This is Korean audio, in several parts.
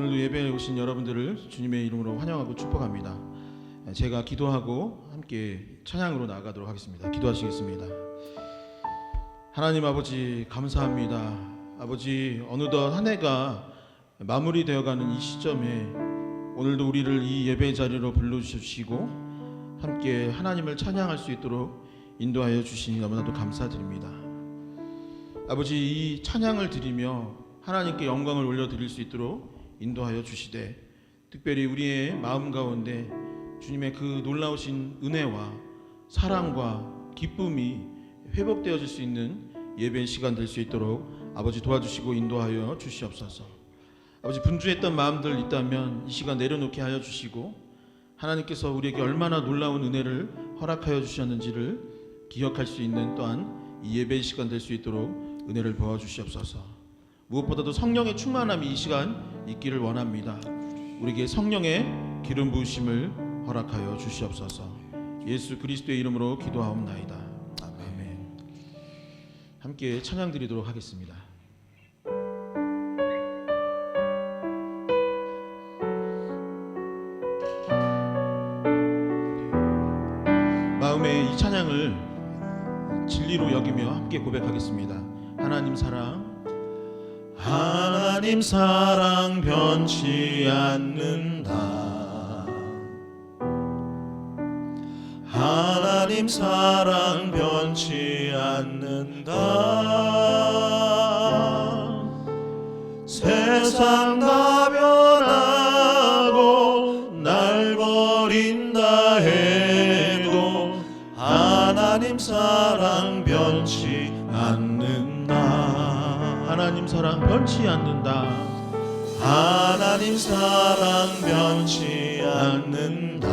오늘도 예배에 오신 여러분들을 주님의 이름으로 환영하고 축복합니다. 제가 기도하고 함께 찬양으로 나아가도록 하겠습니다. 기도하시겠습니다. 하나님 아버지 감사합니다. 아버지 어느덧 한 해가 마무리되어가는 이 시점에 오늘도 우리를 이 예배 자리로 불러주시고 함께 하나님을 찬양할 수 있도록 인도하여 주시니 너무나도 감사드립니다. 아버지 이 찬양을 드리며 하나님께 영광을 올려드릴 수 있도록 인도하여 주시되 특별히 우리의 마음 가운데 주님의 그 놀라우신 은혜와 사랑과 기쁨이 회복되어질 수 있는 예배 시간 될 수 있도록 아버지 도와주시고 인도하여 주시옵소서. 아버지 분주했던 마음들 있다면 이 시간 내려놓게 하여 주시고 하나님께서 우리에게 얼마나 놀라운 은혜를 허락하여 주셨는지를 기억할 수 있는 또한 이 예배 시간 될 수 있도록 은혜를 부어 주시옵소서. 무엇보다도 성령의 충만함이 이 시간 있기를 원합니다. 우리에게 성령의 기름 부으심을 허락하여 주시옵소서. 예수 그리스도의 이름으로 기도하옵나이다. 아멘. 함께 찬양 드리도록 하겠습니다. 마음에 이 찬양을 진리로 여기며 함께 고백하겠습니다. 하나님 사랑 변치 않는다. 하나님 사랑 변치 않는다. 세상 다 변하고 날 버린다 해도 하나님 사랑 변치 않는다. 하나님 사랑 변치 않는다. 하나님 사랑 변치 않는다.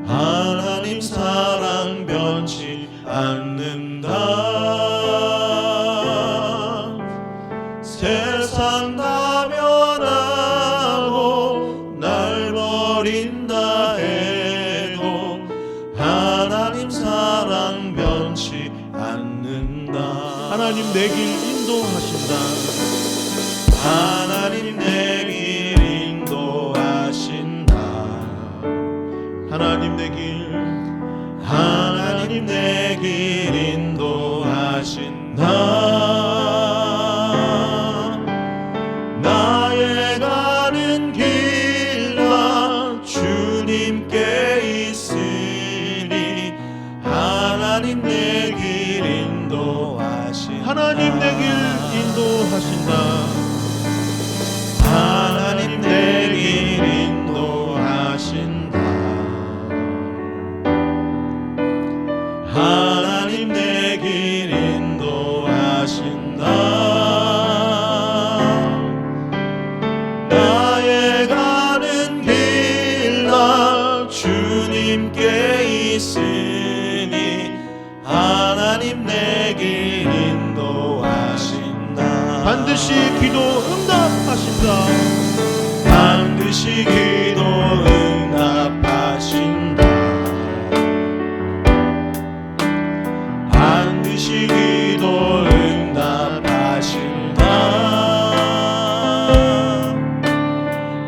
하나님 사랑 변치 않는다. 세상 다 변하고 날 버린다 해도 하나님 사랑 변치 않는다. 하나님 내 길 인도하신다. 하나님 내 길 인도하신다. 하나님 내 길 인도하신다. 나의 가는 길 다 주님께 있으니 하나님 내 길 인도하신다. 하나님 내 길 인도하신다. 하나님 내 길 인도하신다. 하나님 내 길 인도하신다. 나의 가는 길 다 주님께 있으니 하나님 내 길 인도하신다. 반드시 기도 응답하신다. 반드시 기도 응답하신다. 반드시 기도 응답하신다.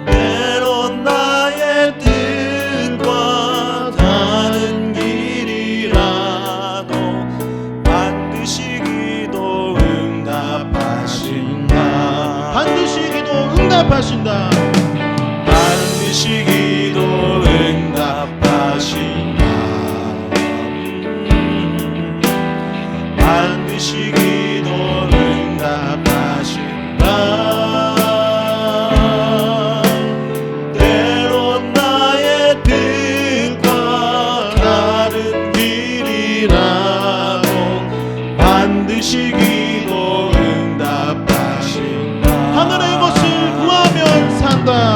때론 나의 뜻과 다른 길이라도 반드시 기도 응답하신다. 반드시 기도 응답하신다. 반드시 기도 응답하신다. 반드시 기도 응답하신다. 때론 나의 뜻과 다른 길이라도 반드시 기도 응답하신다. 하늘의 것을 구하면 산다.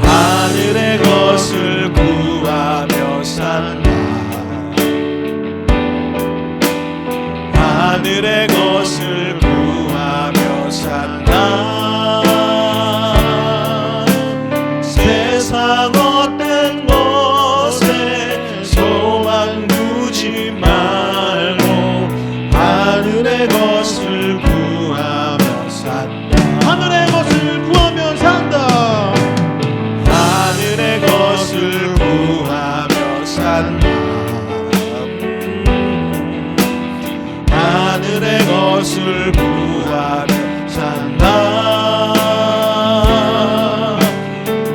하늘의 것을 구하며 산다. 하늘의 것을 구하며 산다. 세상 어떤 것에 소망 두지 말고 하늘의 것을 구하며 산다. 것을 구하며 산다.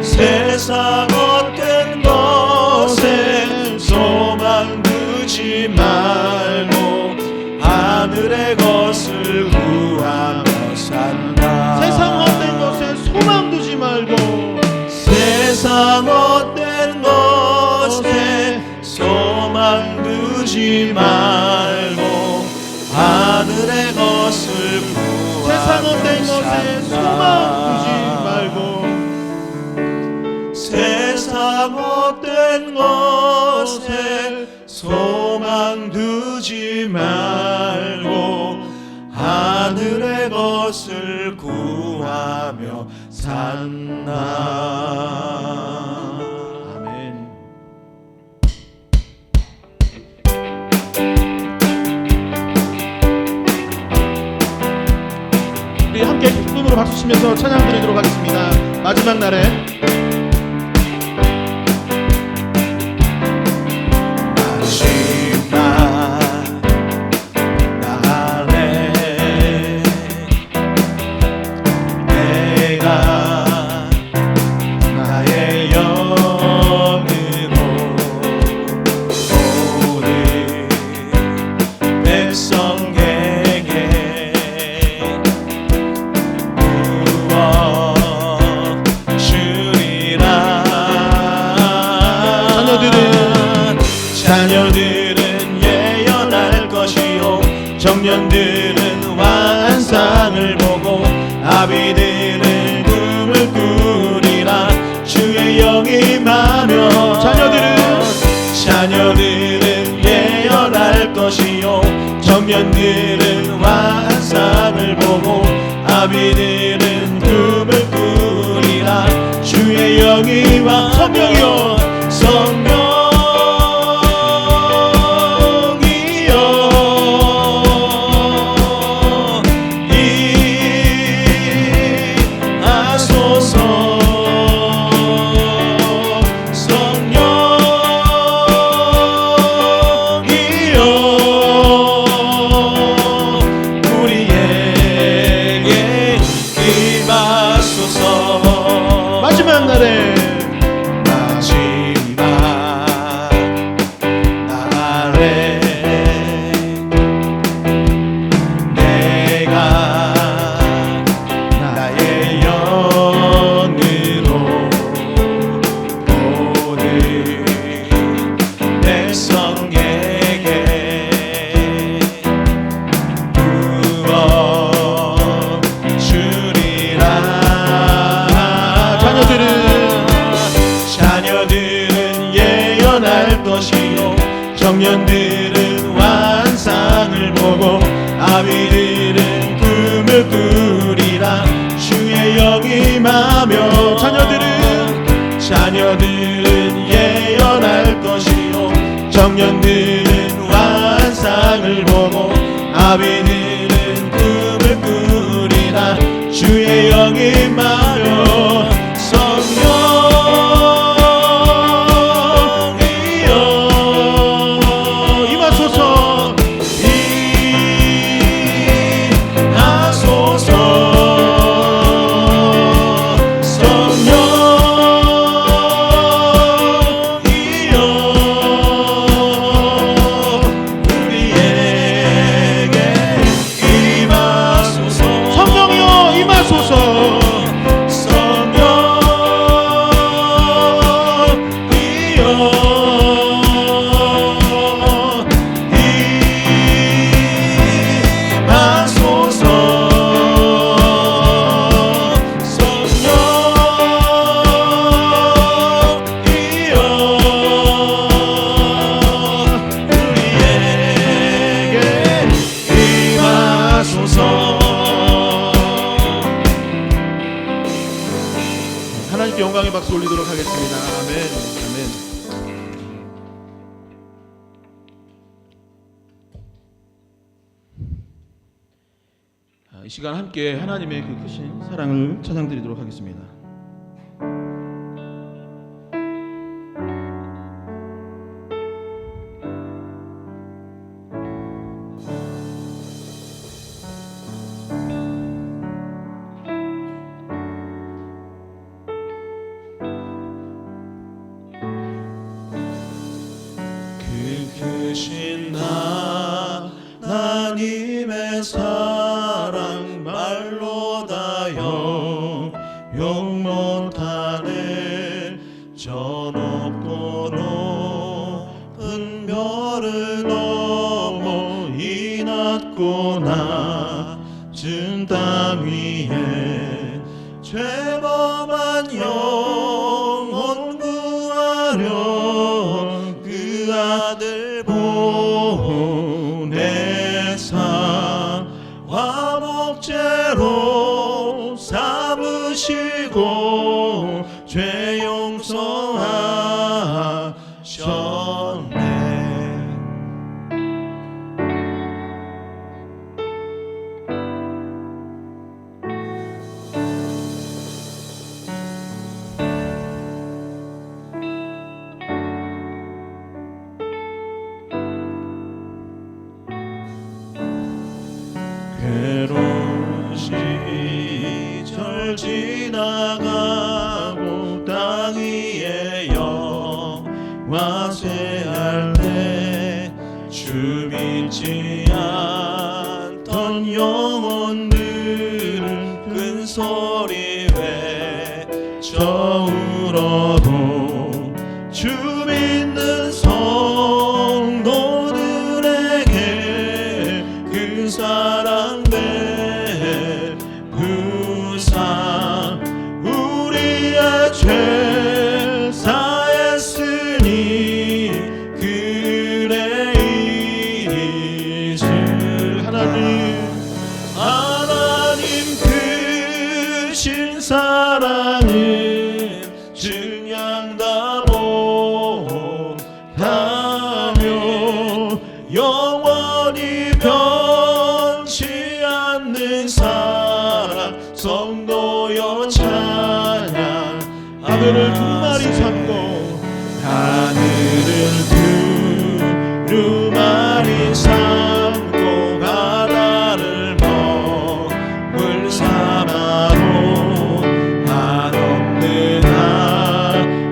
세상 어떤 것에 소망 두지 말고 하늘의 것을 구하며 산다. 세상 헛된 것에 소망 두지 말고 세상 헛된 것에 소망 두지 말고 하늘의 것을 구하며 세상 헛된 것에 소망 두지 말고 세상 헛된 것에 소망 두지 말고 하늘의 것을 구하며 산다. 아멘. 우리 함께 기쁨으로 박수 치면서 찬양 드리도록 하겠습니다. 마지막 날에 자녀들은 예언할 것이요 청년들은 환상을 보고 아비들은 꿈을 꾸리라. 주의 영이 임하며 자녀들은 예언할 것이요 청년들은 환상을 보고 아비들은 꿈을 꾸리라. 주의 영이 임하며 성령 마지막 날에 자녀들은 예언할 것이요 청년들은 환상을 보고 아비들은 꿈을 꾸리라. 주의 영이 임하며 자녀들은 예언할 것이요 청년들은 환상을 보고 아비들은 꿈을 꾸리라. 주의 영이 임하여 하나님께 영광의 박수 올리도록 하겠습니다. 아멘. 이 시간 함께 하나님의 그 크신 사랑을 찬양드리도록 하겠습니다. 하나님의 사랑 말로 다 용 못하네. 저 높고 높은 별을 넘어 이 낮고 낮은 땅 위에 죄범한 영혼 구하려 그 아들 보내사 화목제로 삼으시고 죄 용서하셨네. 괴로운 시절 지나가고 땅 위에 영화쇠할 때 주 믿지 않던 영혼들은 큰 소리 외쳐 울어도 주 믿는 성도들에게 그 사랑 배부상 우리의 죄 사했으니 그래 이제 하나님 크신 사랑은 증량 다 못하며 영원히 변치 않는 사랑 성도여 찬양. 하늘을 두루마리 삼고 하늘을 두루마리 삼고 바다를 먹을 삼아도 한없는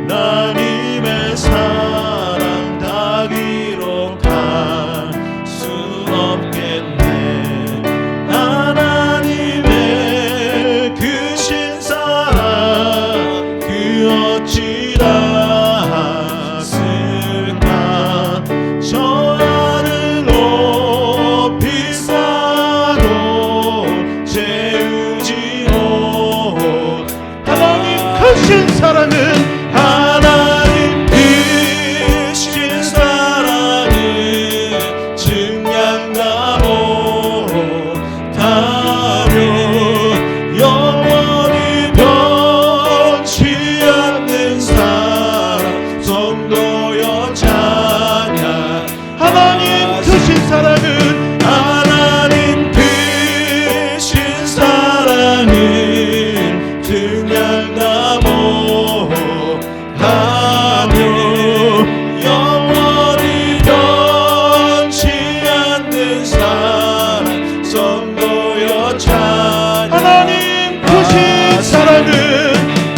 하나님의 사랑 다 기록할 수 없겠네. 하나님의 크신 사랑 그 어찌 닿았을까. 저 하늘 높이 쌓아도 채우지 못. 하나님 크신 사랑은 하나님 크신 사랑은 증량 다 못하며 영원히 변치 않는 사랑 성도여 찬양. 하나님 크신 사랑은 하나님 크신 사랑은 증량 다 못하며 영원히 변치 않는 사랑 성도여 찬양. 하나님 크신 사랑은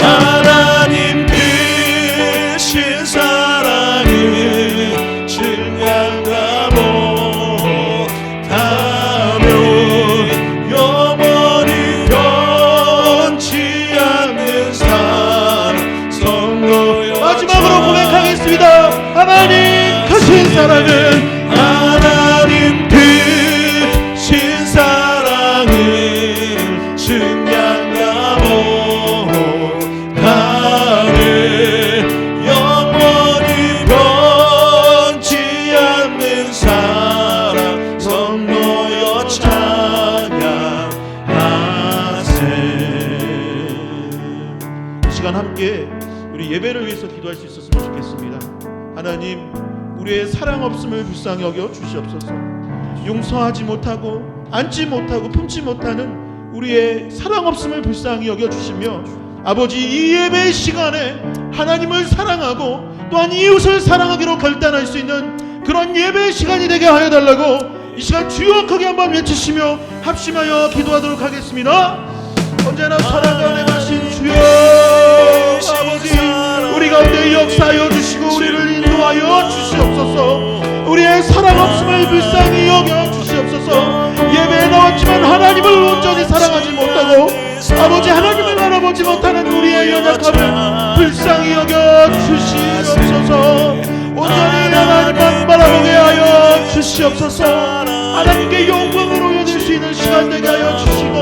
하나님 크신 사랑은 증량 다 못하며 영원히 변치 않는 사랑 성도여. 마지막으로 고백하겠습니다. 하나님 크신 사랑은 하나님 크신 사랑은 증량 다 못하네. 영원히 변치 않는 사랑 성도여 찬양하세. 이 시간 함께 우리 예배를 위해서 기도할 수 있었으면 좋겠습니다. 하나님, 우리의 사랑 없음을 불쌍히 여겨 주시옵소서. 용서하지 못하고 안지 못하고 품지 못하는 우리의 사랑 없음을 불쌍히 여겨 주시며, 아버지, 이 예배 시간에 하나님을 사랑하고 또한 이웃을 사랑하기로 결단할 수 있는 그런 예배 시간이 되게 하여 달라고 이 시간 주역하게 한번 외치시며 합심하여 기도하도록 하겠습니다. 언제나 사랑 가운데 가신 주여 아버지, 우리 가운데 역사하여 주시고 우리를 인도하여 주시옵소서. 우리의 사랑 없음을 불쌍히 여겨 주시옵소서. 아버지 하나님을 알아보지 못하는 우리의 연약함을 불쌍히 여겨 주시옵소서. 온전히 하나님만 바라보게 하여 주시옵소서. 하나님께 영광을 올려드릴 수 있는 시간 되게 하여 주시고,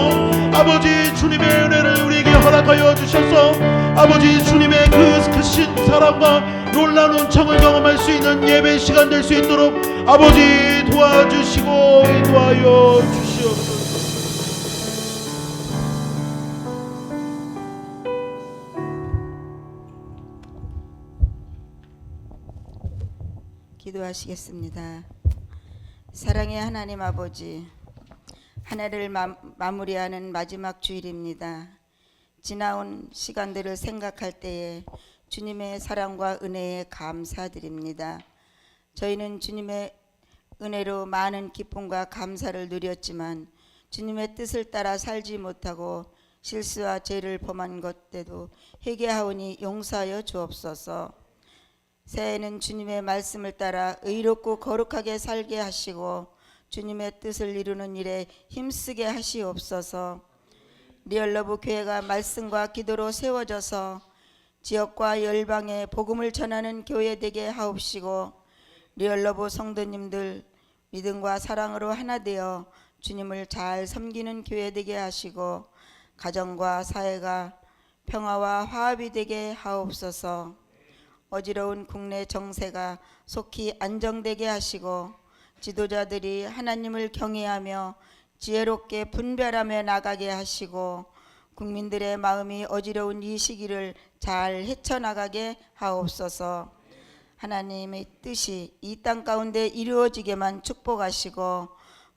아버지 주님의 은혜를 우리에게 허락하여 주셔서 아버지 주님의 그 크신 사랑과 놀라운 은총을 경험할 수 있는 예배 시간 될 수 있도록 아버지 도와주시고 인도하여 주시옵소서. 기도하시겠습니다. 사랑의 하나님 아버지, 한 해를 마무리하는 마지막 주일입니다. 지나온 시간들을 생각할 때에 주님의 사랑과 은혜에 감사드립니다. 저희는 주님의 은혜로 많은 기쁨과 감사를 누렸지만 주님의 뜻을 따라 살지 못하고 실수와 죄를 범한 것 때도 회개하오니 용서하여 주옵소서. 새해에는 주님의 말씀을 따라 의롭고 거룩하게 살게 하시고 주님의 뜻을 이루는 일에 힘쓰게 하시옵소서. 리얼러브 교회가 말씀과 기도로 세워져서 지역과 열방에 복음을 전하는 교회 되게 하옵시고, 리얼러브 성도님들 믿음과 사랑으로 하나 되어 주님을 잘 섬기는 교회 되게 하시고, 가정과 사회가 평화와 화합이 되게 하옵소서. 어지러운 국내 정세가 속히 안정되게 하시고, 지도자들이 하나님을 경외하며 지혜롭게 분별하며 나가게 하시고, 국민들의 마음이 어지러운 이 시기를 잘 헤쳐나가게 하옵소서. 하나님의 뜻이 이 땅 가운데 이루어지게만 축복하시고,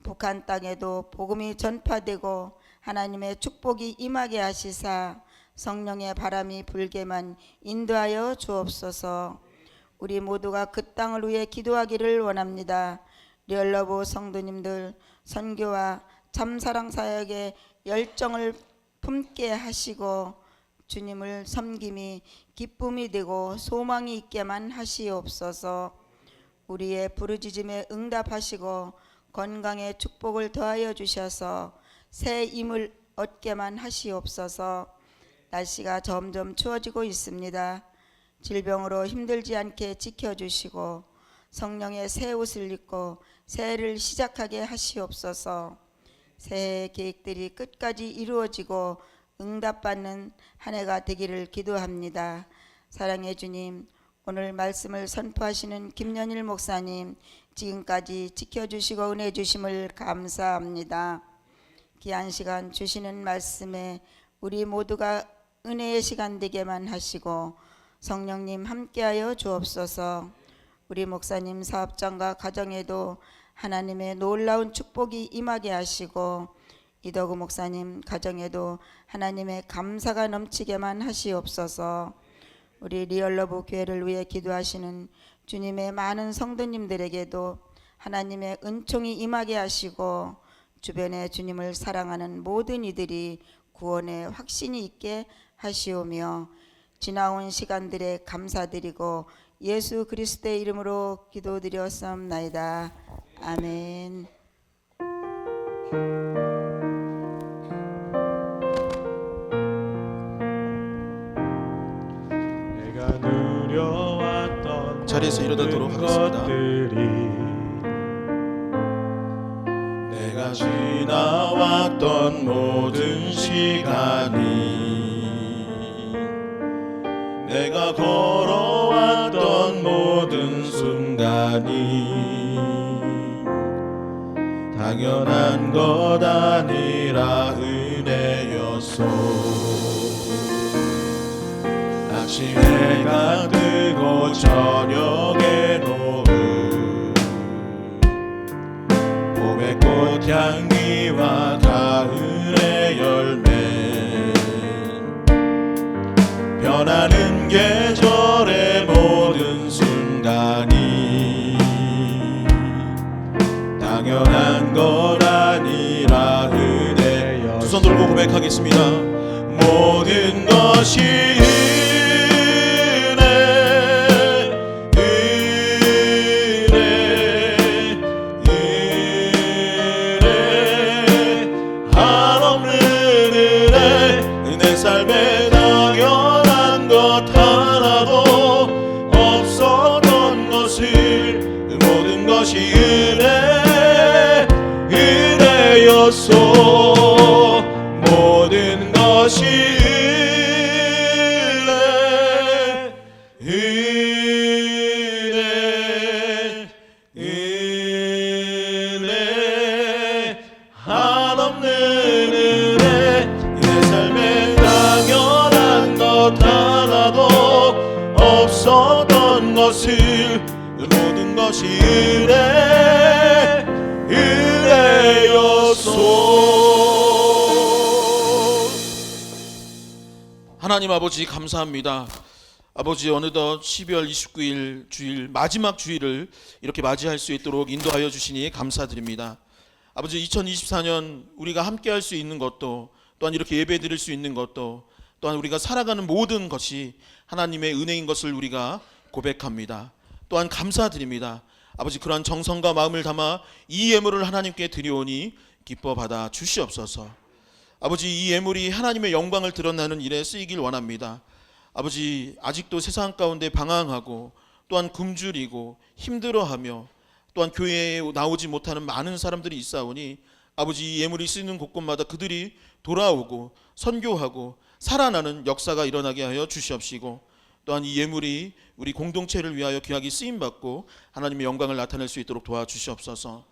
북한 땅에도 복음이 전파되고 하나님의 축복이 임하게 하시사 성령의 바람이 불게만 인도하여 주옵소서. 우리 모두가 그 땅을 위해 기도하기를 원합니다. 리얼러브 성도님들 선교와 참사랑 사역에 열정을 품게 하시고 주님을 섬김이 기쁨이 되고 소망이 있게만 하시옵소서. 우리의 부르짖음에 응답하시고 건강에 축복을 더하여 주셔서 새 힘을 얻게만 하시옵소서. 날씨가 점점 추워지고 있습니다. 질병으로 힘들지 않게 지켜주시고 성령의 새 옷을 입고 새해를 시작하게 하시옵소서. 새해 계획들이 끝까지 이루어지고 응답받는 한 해가 되기를 기도합니다. 사랑의 주님, 오늘 말씀을 선포하시는 김연일 목사님 지금까지 지켜주시고 은혜 주심을 감사합니다. 귀한 시간 주시는 말씀에 우리 모두가 은혜의 시간 되게만 하시고 성령님 함께하여 주옵소서. 우리 목사님 사업장과 가정에도 하나님의 놀라운 축복이 임하게 하시고 이덕우 목사님 가정에도 하나님의 감사가 넘치게만 하시옵소서. 우리 리얼러브 교회를 위해 기도하시는 주님의 많은 성도님들에게도 하나님의 은총이 임하게 하시고 주변에 주님을 사랑하는 모든 이들이 구원의 확신이 있게 하시오며 지나온 시간들에 감사드리고 예수 그리스도의 이름으로 기도드렸사옵나이다. 아멘. 내가 누려왔던 자리에서 일어나도록 하겠습니다. 것들이 내가 지나왔던 모든 시간이 내가 걸어왔던 모든 순간이 당연한 것 아니라 은혜였소. 아침에 해가 뜨고 저녁에 노을 봄의 꽃향기와 가을의 열매 변하는 계절의 모든 순간이 당연한 것 아니라 은혜여. 두 손 들고 고백하겠습니다. 모든 것이 모든 것이 은혜 한없는 은혜 내 삶에 당연한 것 하나도 없었던 것을 모든 것이 은혜였소. 하나님 아버지 감사합니다. 아버지 어느덧 12월 29일 주일 마지막 주일을 이렇게 맞이할 수 있도록 인도하여 주시니 감사드립니다. 아버지 2024년 우리가 함께 할 수 있는 것도 또한 이렇게 예배 드릴 수 있는 것도 또한 우리가 살아가는 모든 것이 하나님의 은혜인 것을 우리가 고백합니다. 또한 감사드립니다. 아버지 그러한 정성과 마음을 담아 이 예물을 하나님께 드리오니 기뻐 받아 주시옵소서. 아버지 이 예물이 하나님의 영광을 드러나는 일에 쓰이길 원합니다. 아버지 아직도 세상 가운데 방황하고 또한 굶주리고 힘들어하며 또한 교회에 나오지 못하는 많은 사람들이 있사오니 아버지 이 예물이 쓰이는 곳곳마다 그들이 돌아오고 선교하고 살아나는 역사가 일어나게 하여 주시옵시고 또한 이 예물이 우리 공동체를 위하여 귀하게 쓰임받고 하나님의 영광을 나타낼 수 있도록 도와주시옵소서.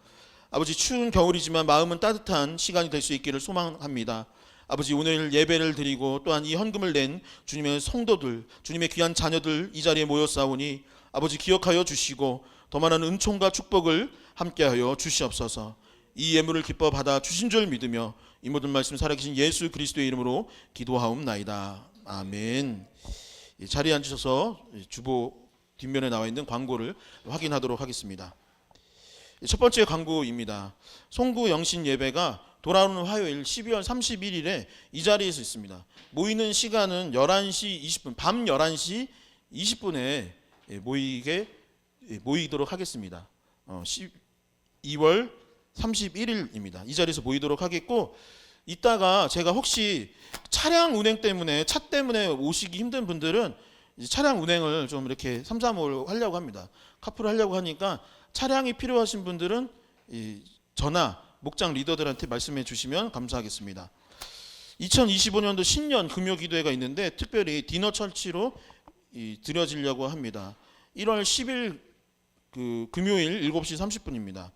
아버지 추운 겨울이지만 마음은 따뜻한 시간이 될 수 있기를 소망합니다. 아버지 오늘 예배를 드리고 또한 이 헌금을 낸 주님의 성도들 주님의 귀한 자녀들 이 자리에 모였사오니 아버지 기억하여 주시고 더 많은 은총과 축복을 함께하여 주시옵소서. 이 예물을 기뻐 받아 주신 줄 믿으며 이 모든 말씀 살아계신 예수 그리스도의 이름으로 기도하옵나이다. 아멘. 자리에 앉으셔서 주보 뒷면에 나와 있는 광고를 확인하도록 하겠습니다. 첫 번째 광고입니다. 송구 영신 예배가 돌아오는 화요일 12월 31일에 이 자리에서 있습니다. 모이는 시간은 11시 20분, 밤 11시 20분에 모이도록 하겠습니다. 2월 31일입니다. 이 자리에서 모이도록 하겠고 이따가 제가 혹시 차량 운행 때문에 차 때문에 오시기 힘든 분들은 차량 운행을 좀 이렇게 3, 4월 하려고 합니다. 카풀을 하려고 하니까 차량이 필요하신 분들은 전화 목장 리더들한테 말씀해 주시면 감사하겠습니다. 2025년도 신년 금요 기도회가 있는데 특별히 디너 철치로 드려지려고 합니다. 1월 10일 금요일 7시 30분입니다.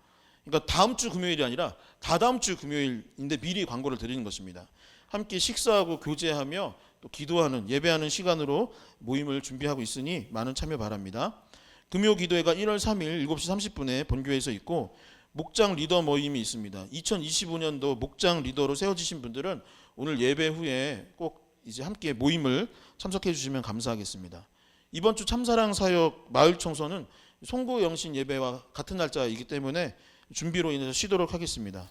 그러니까 다음 주 금요일이 아니라 다다음 주 금요일인데 미리 광고를 드리는 것입니다. 함께 식사하고 교제하며 또 기도하는 예배하는 시간으로 모임을 준비하고 있으니 많은 참여 바랍니다. 금요 기도회가 1월 3일 7시 30분에 본교회에서 있고 목장 리더 모임이 있습니다. 2025년도 목장 리더로 세워지신 분들은 오늘 예배 후에 꼭 이제 함께 모임을 참석해 주시면 감사하겠습니다. 이번 주 참사랑 사역 마을 청소는 송구 영신 예배와 같은 날짜이기 때문에 준비로 인해서 쉬도록 하겠습니다.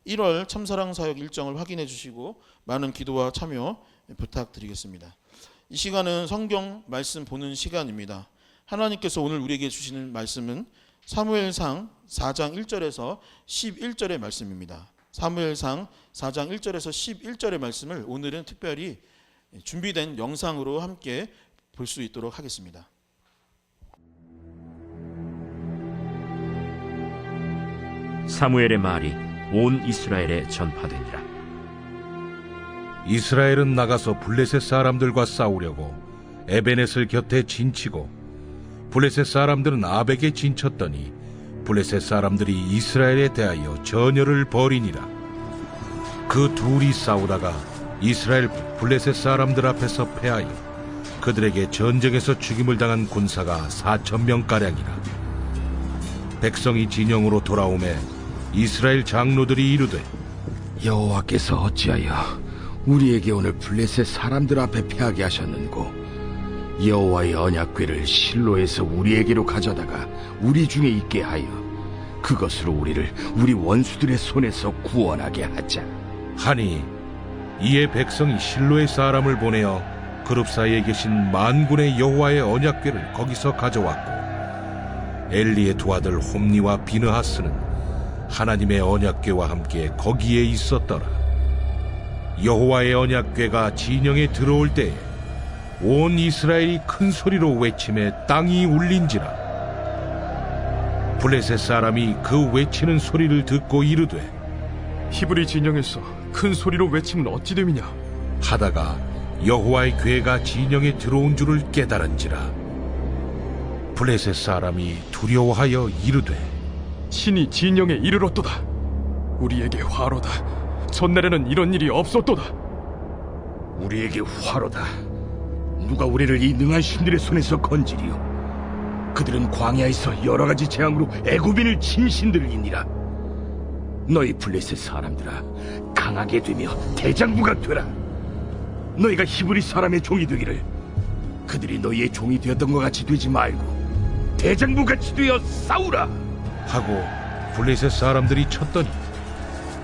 1월 참사랑 사역 일정을 확인해 주시고 많은 기도와 참여 부탁드리겠습니다. 이 시간은 성경 말씀 보는 시간입니다. 하나님께서 오늘 우리에게 주시는 말씀은 사무엘상 4장 1절에서 11절의 말씀입니다. 사무엘상 4장 1절에서 11절의 말씀을 오늘은 특별히 준비된 영상으로 함께 볼 수 있도록 하겠습니다. 사무엘의 말이 온 이스라엘에 전파되니라. 이스라엘은 나가서 블레셋 사람들과 싸우려고 에베넷을 곁에 진치고 블레셋 사람들은 아벡에 진쳤더니 블레셋 사람들이 이스라엘에 대하여 전열을 벌이니라. 그 둘이 싸우다가 이스라엘 블레셋 사람들 앞에서 패하여 그들에게 전쟁에서 죽임을 당한 군사가 4,000명가량이라. 백성이 진영으로 돌아오매 이스라엘 장로들이 이르되 여호와께서 어찌하여 우리에게 오늘 블레셋 사람들 앞에 패하게 하셨는고 여호와의 언약궤를 실로에서 우리에게로 가져다가 우리 중에 있게 하여 그것으로 우리를 우리 원수들의 손에서 구원하게 하자 하니 이에 백성이 실로의 사람을 보내어 그룹 사이에 계신 만군의 여호와의 언약궤를 거기서 가져왔고 엘리의 두 아들 홈니와 비느하스는 하나님의 언약궤와 함께 거기에 있었더라. 여호와의 언약궤가 진영에 들어올 때에 온 이스라엘이 큰 소리로 외치매 땅이 울린지라. 블레셋 사람이 그 외치는 소리를 듣고 이르되 히브리 진영에서 큰 소리로 외치면 어찌 됨이냐? 하다가 여호와의 괴가 진영에 들어온 줄을 깨달은지라. 블레셋 사람이 두려워하여 이르되 신이 진영에 이르렀도다. 우리에게 화로다. 전날에는 이런 일이 없었도다. 우리에게 화로다. 누가 우리를 이 능한 신들의 손에서 건지리요? 그들은 광야에서 여러 가지 재앙으로 애굽인을 친 신들이니라. 너희 블레셋 사람들아, 강하게 되며 대장부가 되라. 너희가 히브리 사람의 종이 되기를 그들이 너희의 종이 되었던 것 같이 되지 말고 대장부 같이 되어 싸우라. 하고 블레셋 사람들이 쳤더니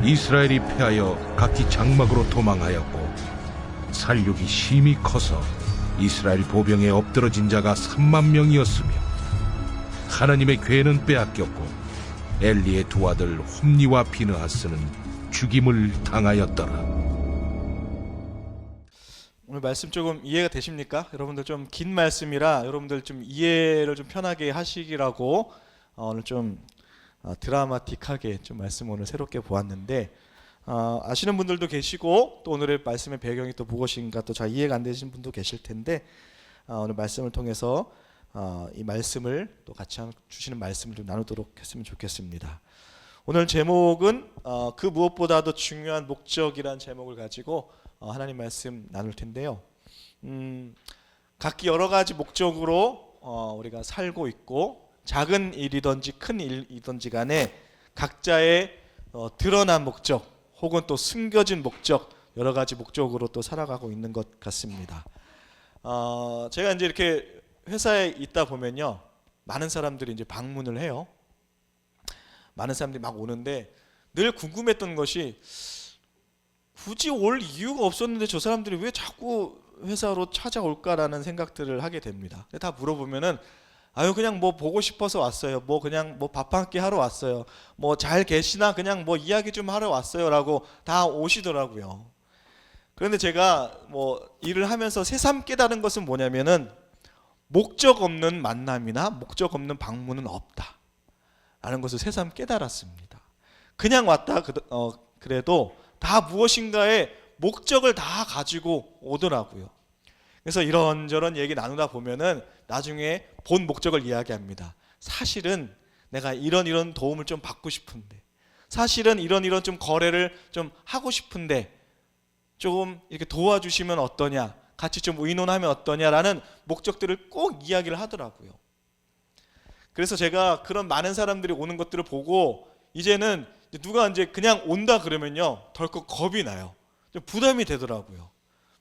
이스라엘이 패하여 각기 장막으로 도망하였고 살육이 심히 커서 이스라엘 보병에 엎드러진 자가 3만 명이었으며 하나님의 괴는 빼앗겼고 엘리의 두 아들 홈니와 비느하스는 죽임을 당하였더라. 오늘 말씀 조금 이해가 되십니까? 여러분들 좀 긴 말씀이라 여러분들 좀 이해를 좀 편하게 하시기라고 오늘 좀 드라마틱하게 좀 말씀 오늘 새롭게 보았는데 아시는 분들도 계시고 또 오늘의 말씀의 배경이 또 무엇인가 또 잘 이해가 안 되시는 분도 계실 텐데 오늘 말씀을 통해서 이 말씀을 또 같이 주시는 말씀을 좀 나누도록 했으면 좋겠습니다. 오늘 제목은 그 무엇보다도 중요한 목적이라는 제목을 가지고 하나님 말씀 나눌 텐데요. 각기 여러 가지 목적으로 우리가 살고 있고 작은 일이든지 큰 일이든지 간에 각자의 드러난 목적 혹은 또 숨겨진 목적 여러 가지 목적으로 또 살아가고 있는 것 같습니다. 제가 이제 이렇게 회사에 있다 보면요, 많은 사람들이 이제 방문을 해요. 많은 사람들이 막 오는데 늘 궁금했던 것이 굳이 올 이유가 없었는데 저 사람들이 왜 자꾸 회사로 찾아올까라는 생각들을 하게 됩니다. 다 물어보면은 아유 그냥 뭐 보고 싶어서 왔어요. 뭐 그냥 뭐 밥 한 끼 하러 왔어요. 뭐 잘 계시나 그냥 뭐 이야기 좀 하러 왔어요라고 다 오시더라고요. 그런데 제가 뭐 일을 하면서 새삼 깨달은 것은 뭐냐면은 목적 없는 만남이나 목적 없는 방문은 없다라는 것을 새삼 깨달았습니다. 그냥 왔다 그래도 다 무엇인가의 목적을 다 가지고 오더라고요. 그래서 이런저런 얘기 나누다 보면은 나중에 본 목적을 이야기합니다. 사실은 내가 이런 도움을 좀 받고 싶은데, 사실은 이런 좀 거래를 좀 하고 싶은데 조금 이렇게 도와주시면 어떠냐, 같이 좀 의논하면 어떠냐라는 목적들을 꼭 이야기를 하더라고요. 그래서 제가 그런 많은 사람들이 오는 것들을 보고 이제는 누가 이제 그냥 온다 그러면요 덜컥 겁이 나요. 좀 부담이 되더라고요.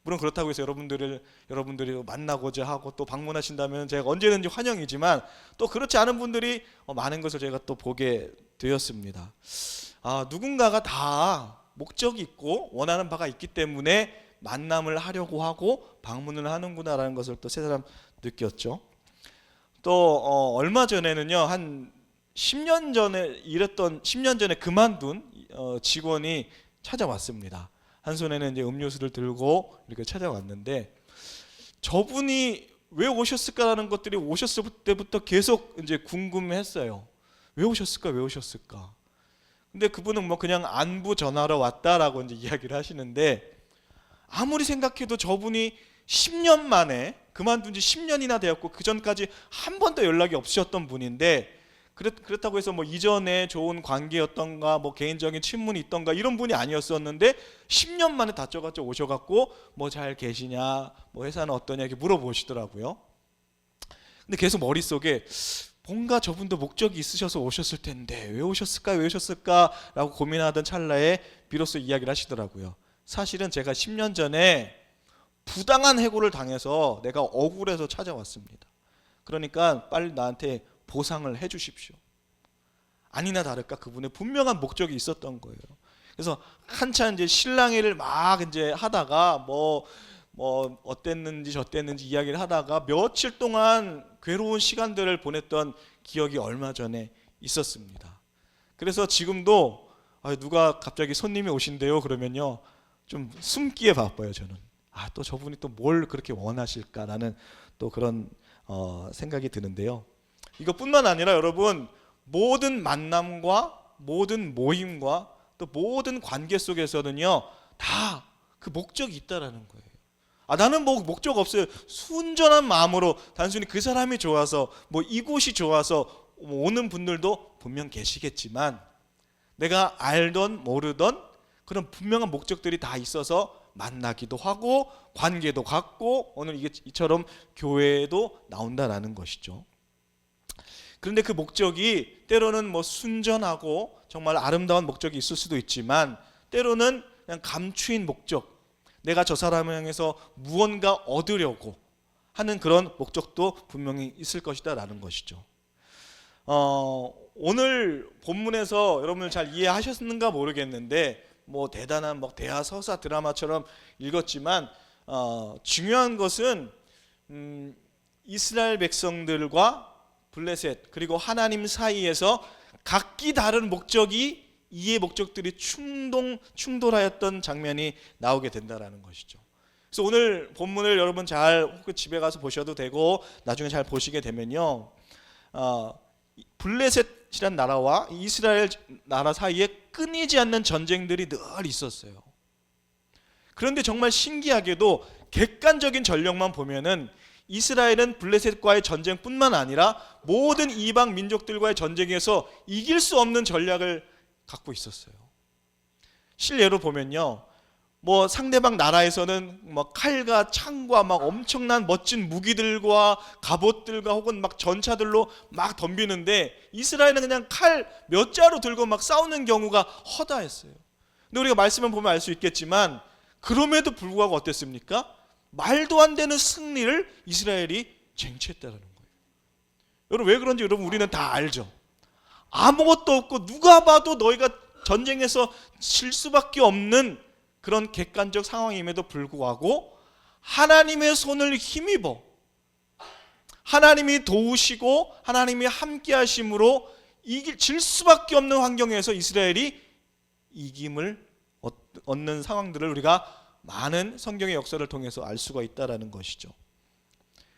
물론 그렇다고 해서 여러분들이 만나고자 하고 또 방문하신다면 제가 언제든지 환영이지만 또 그렇지 않은 분들이 많은 것을 제가 또 보게 되었습니다. 누군가가 다 목적이 있고 원하는 바가 있기 때문에 만남을 하려고 하고 방문을 하는구나라는 것을 또 새삼 느꼈죠. 또 얼마 전에는요 한 10년 전에 그만둔 직원이 찾아왔습니다. 한 손에는 이제 음료수를 들고 이렇게 찾아왔는데 저분이 왜 오셨을까라는 것들이 오셨을 때부터 계속 이제 궁금했어요. 왜 오셨을까? 근데 그분은 뭐 그냥 안부 전하러 왔다라고 이제 이야기를 하시는데 아무리 생각해도 저분이 10년 만에 그만둔 지 10년이나 되었고 그 전까지 한 번도 연락이 없으셨던 분인데 그렇다고 해서 뭐 이전에 좋은 관계였던가 뭐 개인적인 친분이 있던가 이런 분이 아니었었는데 10년 만에 다쪄가지고 오셔갖고 뭐 잘 계시냐, 뭐 회사는 어떠냐 이렇게 물어보시더라고요. 근데 계속 머릿속에 뭔가 저분도 목적이 있으셔서 오셨을 텐데 왜 오셨을까라고 고민하던 찰나에 비로소 이야기를 하시더라고요. 사실은 제가 10년 전에 부당한 해고를 당해서 내가 억울해서 찾아왔습니다. 그러니까 빨리 나한테 보상을 해 주십시오. 아니나 다를까 그분의 분명한 목적이 있었던 거예요. 그래서 한참 이제 실랑이를 막 이제 하다가 뭐 어땠는지 저땠는지 이야기를 하다가 며칠 동안 괴로운 시간들을 보냈던 기억이 얼마 전에 있었습니다. 그래서 지금도 누가 갑자기 손님이 오신대요 그러면요 좀 숨기에 바빠요. 저는 또 저분이 또 뭘 그렇게 원하실까라는 또 그런 생각이 드는데요. 이것뿐만 아니라 여러분 모든 만남과 모든 모임과 또 모든 관계 속에서는요 다 그 목적이 있다라는 거예요. 나는 뭐 목적 없어요. 순전한 마음으로 단순히 그 사람이 좋아서 뭐 이곳이 좋아서 오는 분들도 분명 계시겠지만 내가 알던 모르던 그런 분명한 목적들이 다 있어서 만나기도 하고 관계도 갖고 오늘 이처럼 교회에도 나온다라는 것이죠. 그런데 그 목적이 때로는 뭐 순전하고 정말 아름다운 목적이 있을 수도 있지만 때로는 그냥 감추인 목적, 내가 저 사람을 향해서 무언가 얻으려고 하는 그런 목적도 분명히 있을 것이다 라는 것이죠. 오늘 본문에서 여러분들 잘 이해하셨는가 모르겠는데 뭐 대단한 뭐 대하 서사 드라마처럼 읽었지만 중요한 것은 이스라엘 백성들과 블레셋 그리고 하나님 사이에서 각기 다른 목적이 이해 목적들이 충돌하였던 장면이 나오게 된다라는 것이죠. 그래서 오늘 본문을 여러분 잘 혹은 집에 가서 보셔도 되고 나중에 잘 보시게 되면요, 블레셋이란 나라와 이스라엘 나라 사이에 끊이지 않는 전쟁들이 늘 있었어요. 그런데 정말 신기하게도 객관적인 전력만 보면은 이스라엘은 블레셋과의 전쟁뿐만 아니라 모든 이방 민족들과의 전쟁에서 이길 수 없는 전략을 갖고 있었어요. 실례로 보면요, 뭐 상대방 나라에서는 막 칼과 창과 막 엄청난 멋진 무기들과 갑옷들과 혹은 막 전차들로 막 덤비는데 이스라엘은 그냥 칼 몇 자루 들고 막 싸우는 경우가 허다했어요. 근데 우리가 말씀을 보면 알 수 있겠지만 그럼에도 불구하고 어땠습니까? 말도 안 되는 승리를 이스라엘이 쟁취했다는 거예요. 여러분 왜 그런지 여러분 우리는 다 알죠. 아무것도 없고 누가 봐도 너희가 전쟁에서 질 수밖에 없는 그런 객관적 상황임에도 불구하고 하나님의 손을 힘입어 하나님이 도우시고 하나님이 함께 하심으로 질 수밖에 없는 환경에서 이스라엘이 이김을 얻는 상황들을 우리가 많은 성경의 역사를 통해서 알 수가 있다는 것이죠.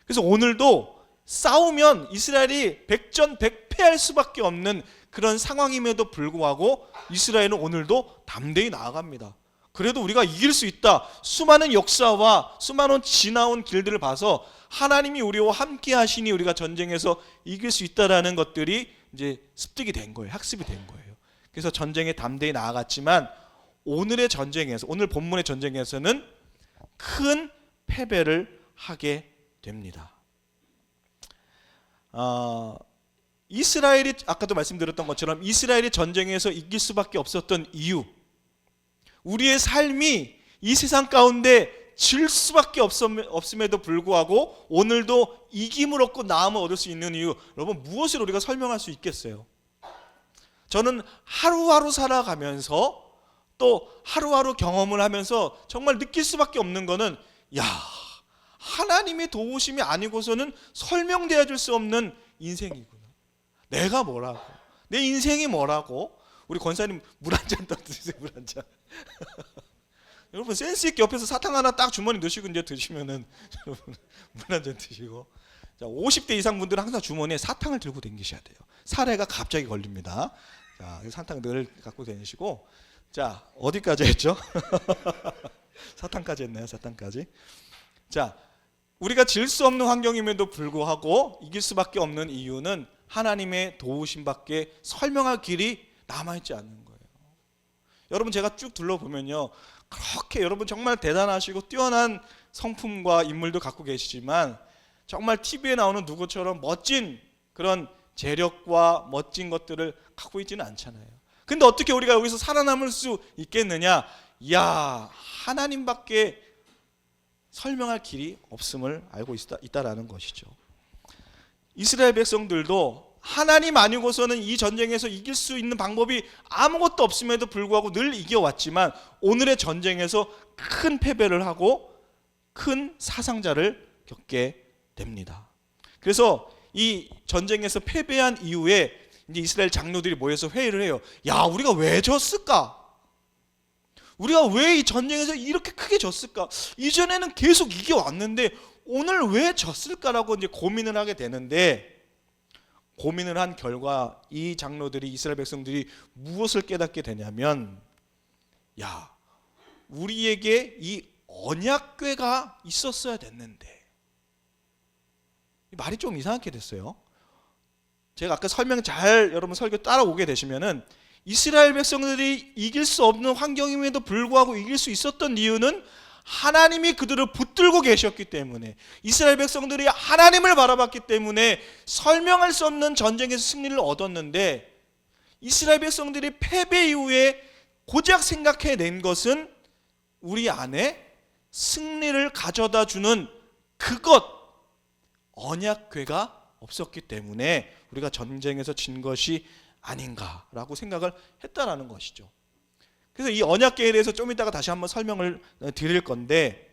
그래서 오늘도 싸우면 이스라엘이 백전백패할 수밖에 없는 그런 상황임에도 불구하고 이스라엘은 오늘도 담대히 나아갑니다. 그래도 우리가 이길 수 있다. 수많은 역사와 수많은 지나온 길들을 봐서 하나님이 우리와 함께 하시니 우리가 전쟁에서 이길 수 있다라는 것들이 이제 습득이 된 거예요. 학습이 된 거예요. 그래서 전쟁에 담대히 나아갔지만 오늘의 전쟁에서, 오늘 본문의 전쟁에서는 큰 패배를 하게 됩니다. 이스라엘이 아까도 말씀드렸던 것처럼 이스라엘이 전쟁에서 이길 수밖에 없었던 이유, 우리의 삶이 이 세상 가운데 질 수밖에 없음에도 불구하고 오늘도 이김을 얻고 나음을 얻을 수 있는 이유, 여러분 무엇을 우리가 설명할 수 있겠어요? 저는 하루하루 살아가면서 또 하루하루 경험을 하면서 정말 느낄 수밖에 없는 거는, 야, 하나님의 도우심이 아니고서는 설명되어 줄 수 없는 인생이구나. 내가 뭐라고, 내 인생이 뭐라고. 우리 권사님 물 한 잔 더 드세요. 물 한 잔. 여러분 센스 있게 옆에서 사탕 하나 딱 주머니 넣으시고 이제 드시면은 여러분 물 한 잔 드시고. 자, 50대 이상 분들은 항상 주머니에 사탕을 들고 다니셔야 돼요. 사례가 갑자기 걸립니다. 자, 사탕 늘 갖고 다니시고. 자, 어디까지 했죠? 사탕까지 했나요? 사탕까지. 자, 우리가 질 수 없는 환경임에도 불구하고 이길 수밖에 없는 이유는 하나님의 도우심밖에 설명할 길이 남아있지 않는 거예요. 여러분 제가 쭉 둘러보면요, 그렇게 여러분 정말 대단하시고 뛰어난 성품과 인물도 갖고 계시지만 정말 TV에 나오는 누구처럼 멋진 그런 재력과 멋진 것들을 갖고 있지는 않잖아요. 근데 어떻게 우리가 여기서 살아남을 수 있겠느냐? 이야, 하나님밖에 설명할 길이 없음을 알고 있다라는 것이죠. 이스라엘 백성들도 하나님 아니고서는 이 전쟁에서 이길 수 있는 방법이 아무것도 없음에도 불구하고 늘 이겨왔지만 오늘의 전쟁에서 큰 패배를 하고 큰 사상자를 겪게 됩니다. 그래서 이 전쟁에서 패배한 이후에 이제 이스라엘 장로들이 모여서 회의를 해요. 야, 우리가 왜 졌을까? 우리가 왜 이 전쟁에서 이렇게 크게 졌을까? 이전에는 계속 이겨왔는데 오늘 왜 졌을까라고 이제 고민을 하게 되는데, 고민을 한 결과 이 장로들이, 이스라엘 백성들이 무엇을 깨닫게 되냐면 야, 우리에게 이 언약궤가 있었어야 됐는데. 말이 좀 이상하게 됐어요. 제가 아까 설명 잘 여러분 설교 따라오게 되시면은 이스라엘 백성들이 이길 수 없는 환경임에도 불구하고 이길 수 있었던 이유는 하나님이 그들을 붙들고 계셨기 때문에, 이스라엘 백성들이 하나님을 바라봤기 때문에 설명할 수 없는 전쟁에서 승리를 얻었는데, 이스라엘 백성들이 패배 이후에 고작 생각해낸 것은 우리 안에 승리를 가져다 주는 그것, 언약궤가 없었기 때문에 우리가 전쟁에서 진 것이 아닌가라고 생각을 했다라는 것이죠. 그래서 이 언약궤에 대해서 좀 이따가 다시 한번 설명을 드릴 건데,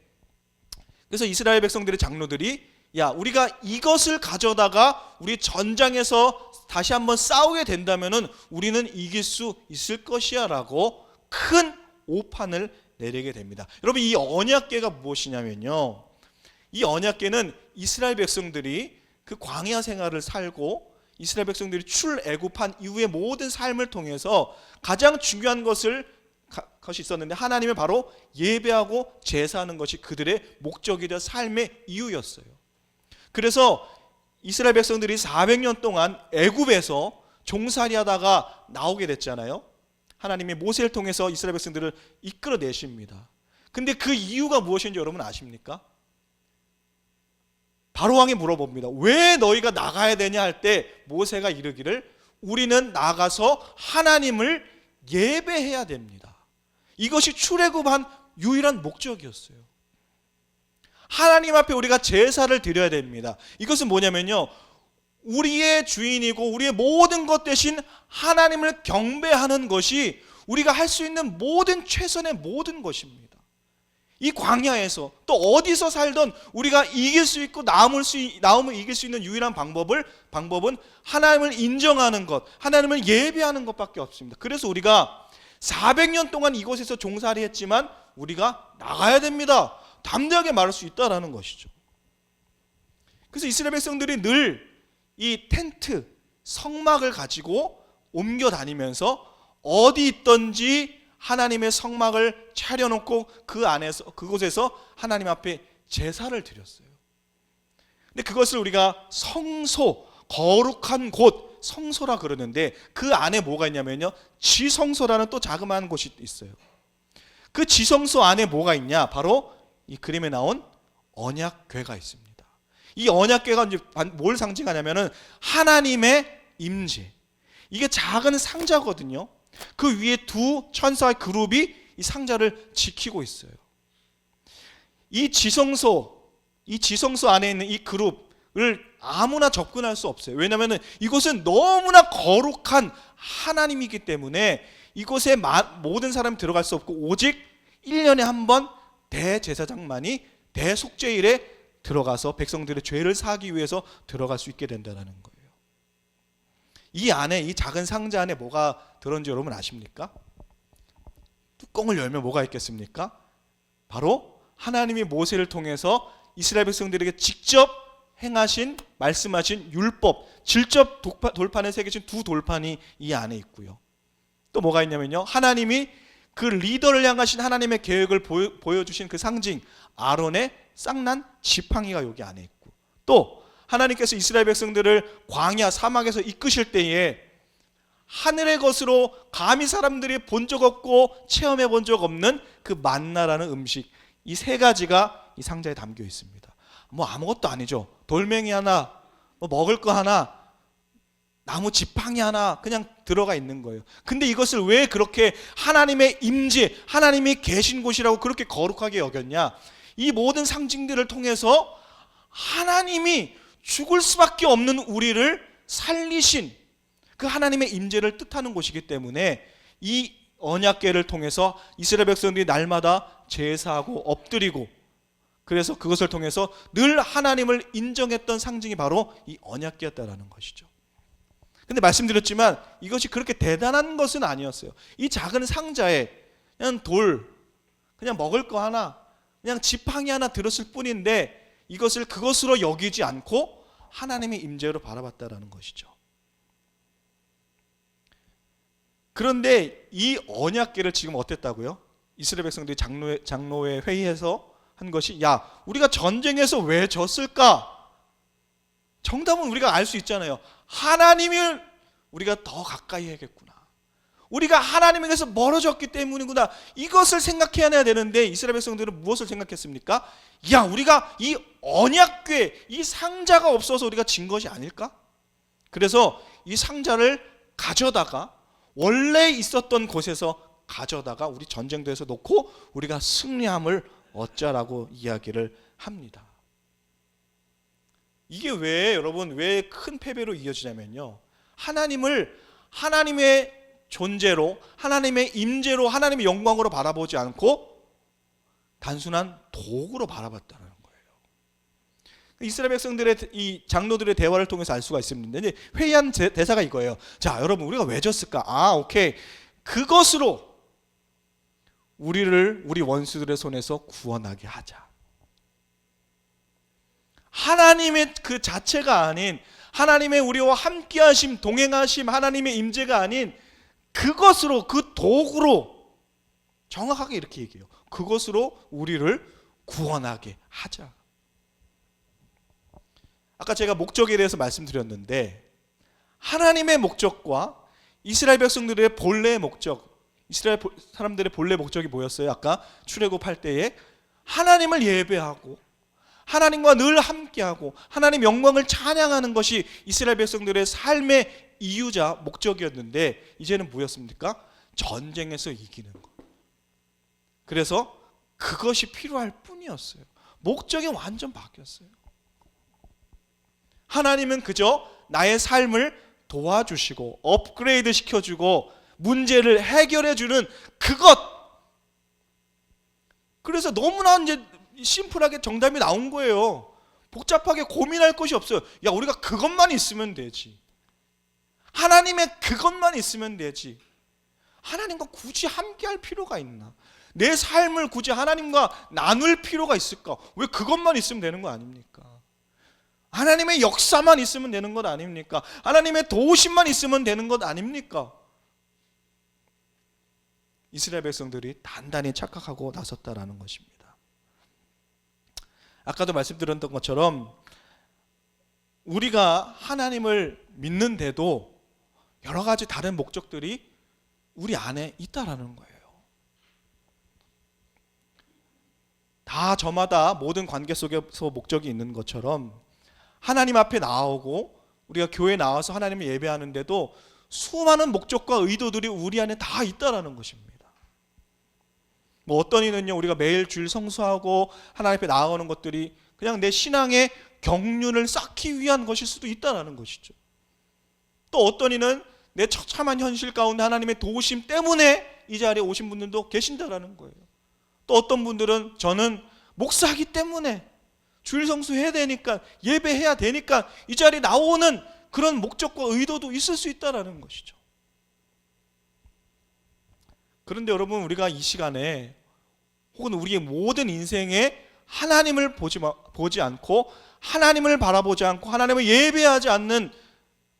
그래서 이스라엘 백성들의 장로들이 야, 우리가 이것을 가져다가 우리 전장에서 다시 한번 싸우게 된다면은 우리는 이길 수 있을 것이야라고 큰 오판을 내리게 됩니다. 여러분, 이 언약궤가 무엇이냐면요, 이 언약궤는 이스라엘 백성들이 그 광야 생활을 살고 이스라엘 백성들이 출애굽한 이후의 모든 삶을 통해서 가장 중요한 것이 있었는데, 하나님을 바로 예배하고 제사하는 것이 그들의 목적이 되어 삶의 이유였어요. 그래서 이스라엘 백성들이 400년 동안 애굽에서 종살이하다가 나오게 됐잖아요. 하나님이 모세를 통해서 이스라엘 백성들을 이끌어내십니다. 근데 그 이유가 무엇인지 여러분 아십니까? 바로 왕이 물어봅니다. 왜 너희가 나가야 되냐 할 때 모세가 이르기를 우리는 나가서 하나님을 예배해야 됩니다. 이것이 출애굽한 유일한 목적이었어요. 하나님 앞에 우리가 제사를 드려야 됩니다. 이것은 뭐냐면요, 우리의 주인이고 우리의 모든 것 대신 하나님을 경배하는 것이 우리가 할 수 있는 모든 최선의 모든 것입니다. 이 광야에서 또 어디서 살던 우리가 이길 수 있고 나음을 이길 수 있는 유일한 방법은 하나님을 인정하는 것, 하나님을 예배하는 것밖에 없습니다. 그래서 우리가 400년 동안 이곳에서 종살이 했지만 우리가 나가야 됩니다. 담대하게 말할 수 있다라는 것이죠. 그래서 이스라엘 백성들이 늘 이 텐트, 성막을 가지고 옮겨 다니면서 어디 있든지 하나님의 성막을 차려놓고 그곳에서 하나님 앞에 제사를 드렸어요. 근데 그것을 우리가 성소, 거룩한 곳, 성소라 그러는데 그 안에 뭐가 있냐면요, 지성소라는 또 자그마한 곳이 있어요. 그 지성소 안에 뭐가 있냐? 바로 이 그림에 나온 언약궤가 있습니다. 이 언약궤가 이제 뭘 상징하냐면은 하나님의 임재. 이게 작은 상자거든요. 그 위에 두 천사의 그룹이 이 상자를 지키고 있어요. 이 지성소 안에 있는 이 그룹을 아무나 접근할 수 없어요. 왜냐하면 이곳은 너무나 거룩한 하나님이기 때문에 이곳에 모든 사람이 들어갈 수 없고 오직 1년에 한 번 대제사장만이 대속죄일에 들어가서 백성들의 죄를 사하기 위해서 들어갈 수 있게 된다는 거예요. 이 안에, 이 작은 상자 안에 뭐가 들었는지 여러분 아십니까? 뚜껑을 열면 뭐가 있겠습니까? 바로 하나님이 모세를 통해서 이스라엘 백성들에게 직접 행하신, 말씀하신 율법, 질적 돌판에 새겨진 두 돌판이 이 안에 있고요. 또 뭐가 있냐면요, 하나님이 그 리더를 향하신 하나님의 계획을 보여주신 그 상징, 아론의 쌍난 지팡이가 여기 안에 있고, 또 하나님께서 이스라엘 백성들을 광야 사막에서 이끄실 때에 하늘의 것으로 감히 사람들이 본 적 없고 체험해 본 적 없는 그 만나라는 음식, 이 세 가지가 이 상자에 담겨 있습니다. 뭐 아무것도 아니죠. 돌멩이 하나, 뭐 먹을 거 하나, 나무 지팡이 하나 그냥 들어가 있는 거예요. 근데 이것을 왜 그렇게 하나님의 임재, 하나님이 계신 곳이라고 그렇게 거룩하게 여겼냐? 이 모든 상징들을 통해서 하나님이 죽을 수밖에 없는 우리를 살리신 그 하나님의 임재를 뜻하는 곳이기 때문에 이 언약궤를 통해서 이스라엘 백성들이 날마다 제사하고 엎드리고, 그래서 그것을 통해서 늘 하나님을 인정했던 상징이 바로 이 언약궤였다라는 것이죠. 근데 말씀드렸지만 이것이 그렇게 대단한 것은 아니었어요. 이 작은 상자에 그냥 돌, 그냥 먹을 거 하나, 그냥 지팡이 하나 들었을 뿐인데 이것을 그것으로 여기지 않고 하나님의 임재로 바라봤다라는 것이죠. 그런데 이 언약궤를 지금 어땠다고요? 이스라엘 백성들이 장로회 회의에서 한 것이 야, 우리가 전쟁에서 왜 졌을까? 정답은 우리가 알 수 있잖아요. 하나님을 우리가 더 가까이 해야겠구나. 우리가 하나님에게서 멀어졌기 때문이구나. 이것을 생각해야 되는데 이스라엘 백성들은 무엇을 생각했습니까? 야, 우리가 이 언약궤, 이 상자가 없어서 우리가 진 것이 아닐까? 그래서 이 상자를 가져다가 원래 있었던 곳에서 가져다가 우리 전쟁터에서 놓고 우리가 승리함을 얻자라고 이야기를 합니다. 이게 왜 여러분 왜 큰 패배로 이어지냐면요, 하나님의 존재로, 하나님의 임재로, 하나님의 영광으로 바라보지 않고 단순한 도구로 바라봤다는 거예요. 이스라엘 백성들의 이 장로들의 대화를 통해서 알 수가 있습니다. 이제 회의한 대사가 이거예요. 자, 여러분 우리가 왜 졌을까? 오케이. 그것으로 우리 원수들의 손에서 구원하게 하자. 하나님의 그 자체가 아닌, 하나님의 우리와 함께하심, 동행하심, 하나님의 임재가 아닌 그것으로, 그 도구로, 정확하게 이렇게 얘기해요. 그것으로 우리를 구원하게 하자. 아까 제가 목적에 대해서 말씀드렸는데, 하나님의 목적과 이스라엘 백성들의 본래의 목적, 이스라엘 사람들의 본래 목적이 뭐였어요? 아까 출애굽할 때에 하나님을 예배하고 하나님과 늘 함께하고 하나님 영광을 찬양하는 것이 이스라엘 백성들의 삶의 이유자 목적이었는데, 이제는 뭐였습니까? 전쟁에서 이기는 것. 그래서 그것이 필요할 뿐이었어요. 목적이 완전 바뀌었어요. 하나님은 그저 나의 삶을 도와주시고 업그레이드 시켜주고 문제를 해결해주는 그것. 그래서 너무나 이제 심플하게 정답이 나온 거예요. 복잡하게 고민할 것이 없어요. 야, 우리가 그것만 있으면 되지. 하나님의 그것만 있으면 되지. 하나님과 굳이 함께할 필요가 있나? 내 삶을 굳이 하나님과 나눌 필요가 있을까? 왜 그것만 있으면 되는 거 아닙니까? 하나님의 역사만 있으면 되는 것 아닙니까? 하나님의 도우심만 있으면 되는 것 아닙니까? 이스라엘 백성들이 단단히 착각하고 나섰다라는 것입니다. 아까도 말씀드렸던 것처럼 우리가 하나님을 믿는데도 여러 가지 다른 목적들이 우리 안에 있다라는 거예요. 다 저마다 모든 관계 속에서 목적이 있는 것처럼 하나님 앞에 나오고 우리가 교회에 나와서 하나님을 예배하는데도 수많은 목적과 의도들이 우리 안에 다 있다라는 것입니다. 어떤 이는요, 우리가 매일 주일 성수하고 하나님 앞에 나아가는 것들이 그냥 내 신앙의 경륜을 쌓기 위한 것일 수도 있다라는 것이죠. 또 어떤 이는 내 처참한 현실 가운데 하나님의 도우심 때문에 이 자리에 오신 분들도 계신다라는 거예요. 또 어떤 분들은 저는 목사하기 때문에 주일 성수해야 되니까, 예배해야 되니까 이 자리에 나오는 그런 목적과 의도도 있을 수 있다라는 것이죠. 그런데 여러분, 우리가 이 시간에 혹은 우리의 모든 인생에 하나님을 보지 않고 하나님을 바라보지 않고 하나님을 예배하지 않는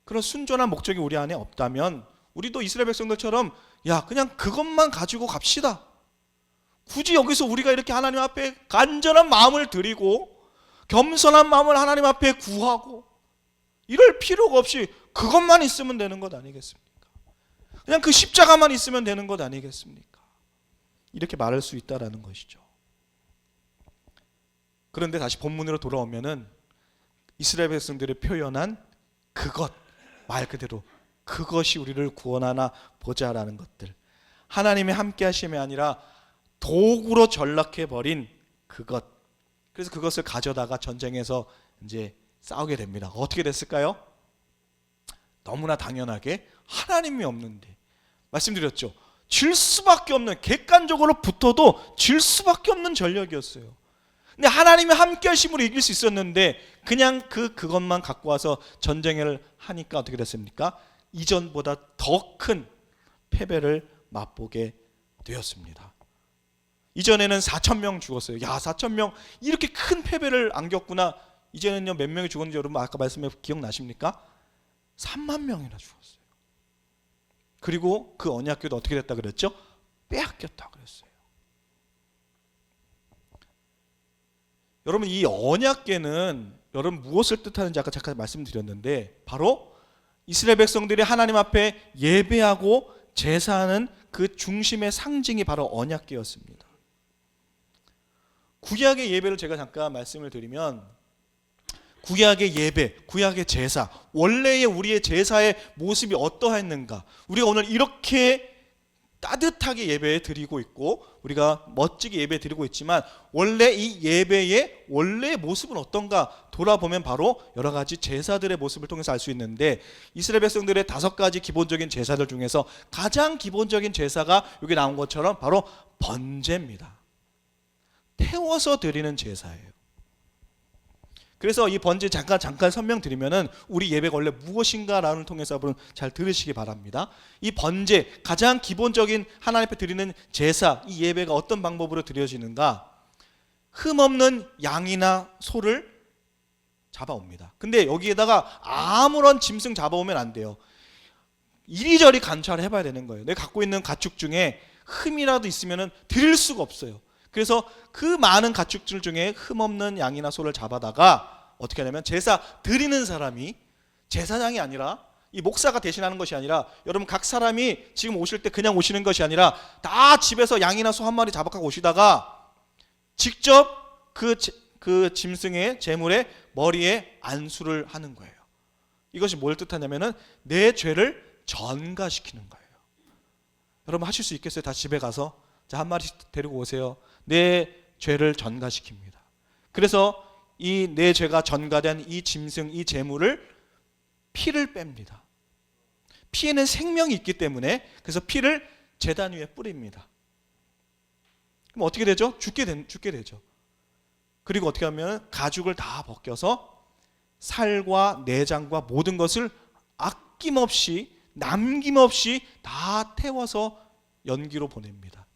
그런 순전한 목적이 우리 안에 없다면, 우리도 이스라엘 백성들처럼 야, 그냥 그것만 가지고 갑시다. 굳이 여기서 우리가 이렇게 하나님 앞에 간절한 마음을 드리고 겸손한 마음을 하나님 앞에 구하고 이럴 필요가 없이 그것만 있으면 되는 것 아니겠습니까? 그냥 그 십자가만 있으면 되는 것 아니겠습니까? 이렇게 말할 수 있다라는 것이죠. 그런데 다시 본문으로 돌아오면은 이스라엘 백성들이 표현한 그것, 말 그대로 그것이 우리를 구원하나 보자라는 것들, 하나님의 함께 하심이 아니라 도구로 전락해버린 그것. 그래서 그것을 가져다가 전쟁에서 이제 싸우게 됩니다. 어떻게 됐을까요? 너무나 당연하게 하나님이 없는데, 말씀드렸죠, 질 수밖에 없는, 객관적으로 붙어도 질 수밖에 없는 전력이었어요. 근데 하나님의 함께 하심으로 이길 수 있었는데 그냥 그것만 갖고 와서 전쟁을 하니까 어떻게 됐습니까? 이전보다 더 큰 패배를 맛보게 되었습니다. 이전에는 4,000명 죽었어요. 야, 4,000명, 이렇게 큰 패배를 안겼구나. 이제는요, 몇 명이 죽었는지 여러분 아까 말씀해 기억나십니까? 3만 명이나 죽었어요. 그리고 그 언약궤도 어떻게 됐다 그랬죠? 빼앗겼다 그랬어요. 여러분 이 언약궤는 여러분 무엇을 뜻하는지 아까 잠깐 말씀드렸는데 바로 이스라엘 백성들이 하나님 앞에 예배하고 제사하는 그 중심의 상징이 바로 언약궤였습니다. 구약의 예배를 제가 잠깐 말씀을 드리면 구약의 예배, 구약의 제사, 원래의 우리의 제사의 모습이 어떠했는가, 우리가 오늘 이렇게 따뜻하게 예배 드리고 있고 우리가 멋지게 예배 드리고 있지만 원래 이 예배의 원래의 모습은 어떤가 돌아보면 바로 여러 가지 제사들의 모습을 통해서 알 수 있는데 이스라엘 백성들의 5가지 기본적인 제사들 중에서 가장 기본적인 제사가 여기 나온 것처럼 바로 번제입니다. 태워서 드리는 제사예요. 그래서 이 번제 잠깐 설명드리면은 우리 예배가 원래 무엇인가라는 통해서 여러분 잘 들으시기 바랍니다. 이 번제, 가장 기본적인 하나님 앞에 드리는 제사, 이 예배가 어떤 방법으로 드려지는가? 흠없는 양이나 소를 잡아옵니다. 근데 여기에다가 아무런 짐승 잡아오면 안 돼요. 이리저리 관찰을 해봐야 되는 거예요. 내가 갖고 있는 가축 중에 흠이라도 있으면은 드릴 수가 없어요. 그래서 그 많은 가축들 중에 흠없는 양이나 소를 잡아다가 어떻게 하냐면 제사 드리는 사람이 제사장이 아니라 이 목사가 대신하는 것이 아니라 여러분 각 사람이 지금 오실 때 그냥 오시는 것이 아니라 다 집에서 양이나 소 한 마리 잡아가고 오시다가 직접 그 짐승의 제물의 머리에 안수를 하는 거예요. 이것이 뭘 뜻하냐면은 내 죄를 전가시키는 거예요. 여러분 하실 수 있겠어요? 다 집에 가서 자, 한 마리씩 데리고 오세요. 내 죄를 전가시킵니다. 그래서 이 내 죄가 전가된 이 짐승, 이 제물을 피를 뺍니다. 피에는 생명이 있기 때문에 그래서 피를 제단 위에 뿌립니다. 그럼 어떻게 되죠? 죽게 되죠. 그리고 어떻게 하면 가죽을 다 벗겨서 살과 내장과 모든 것을 아낌없이 남김없이 다 태워서 연기로 보냅니다.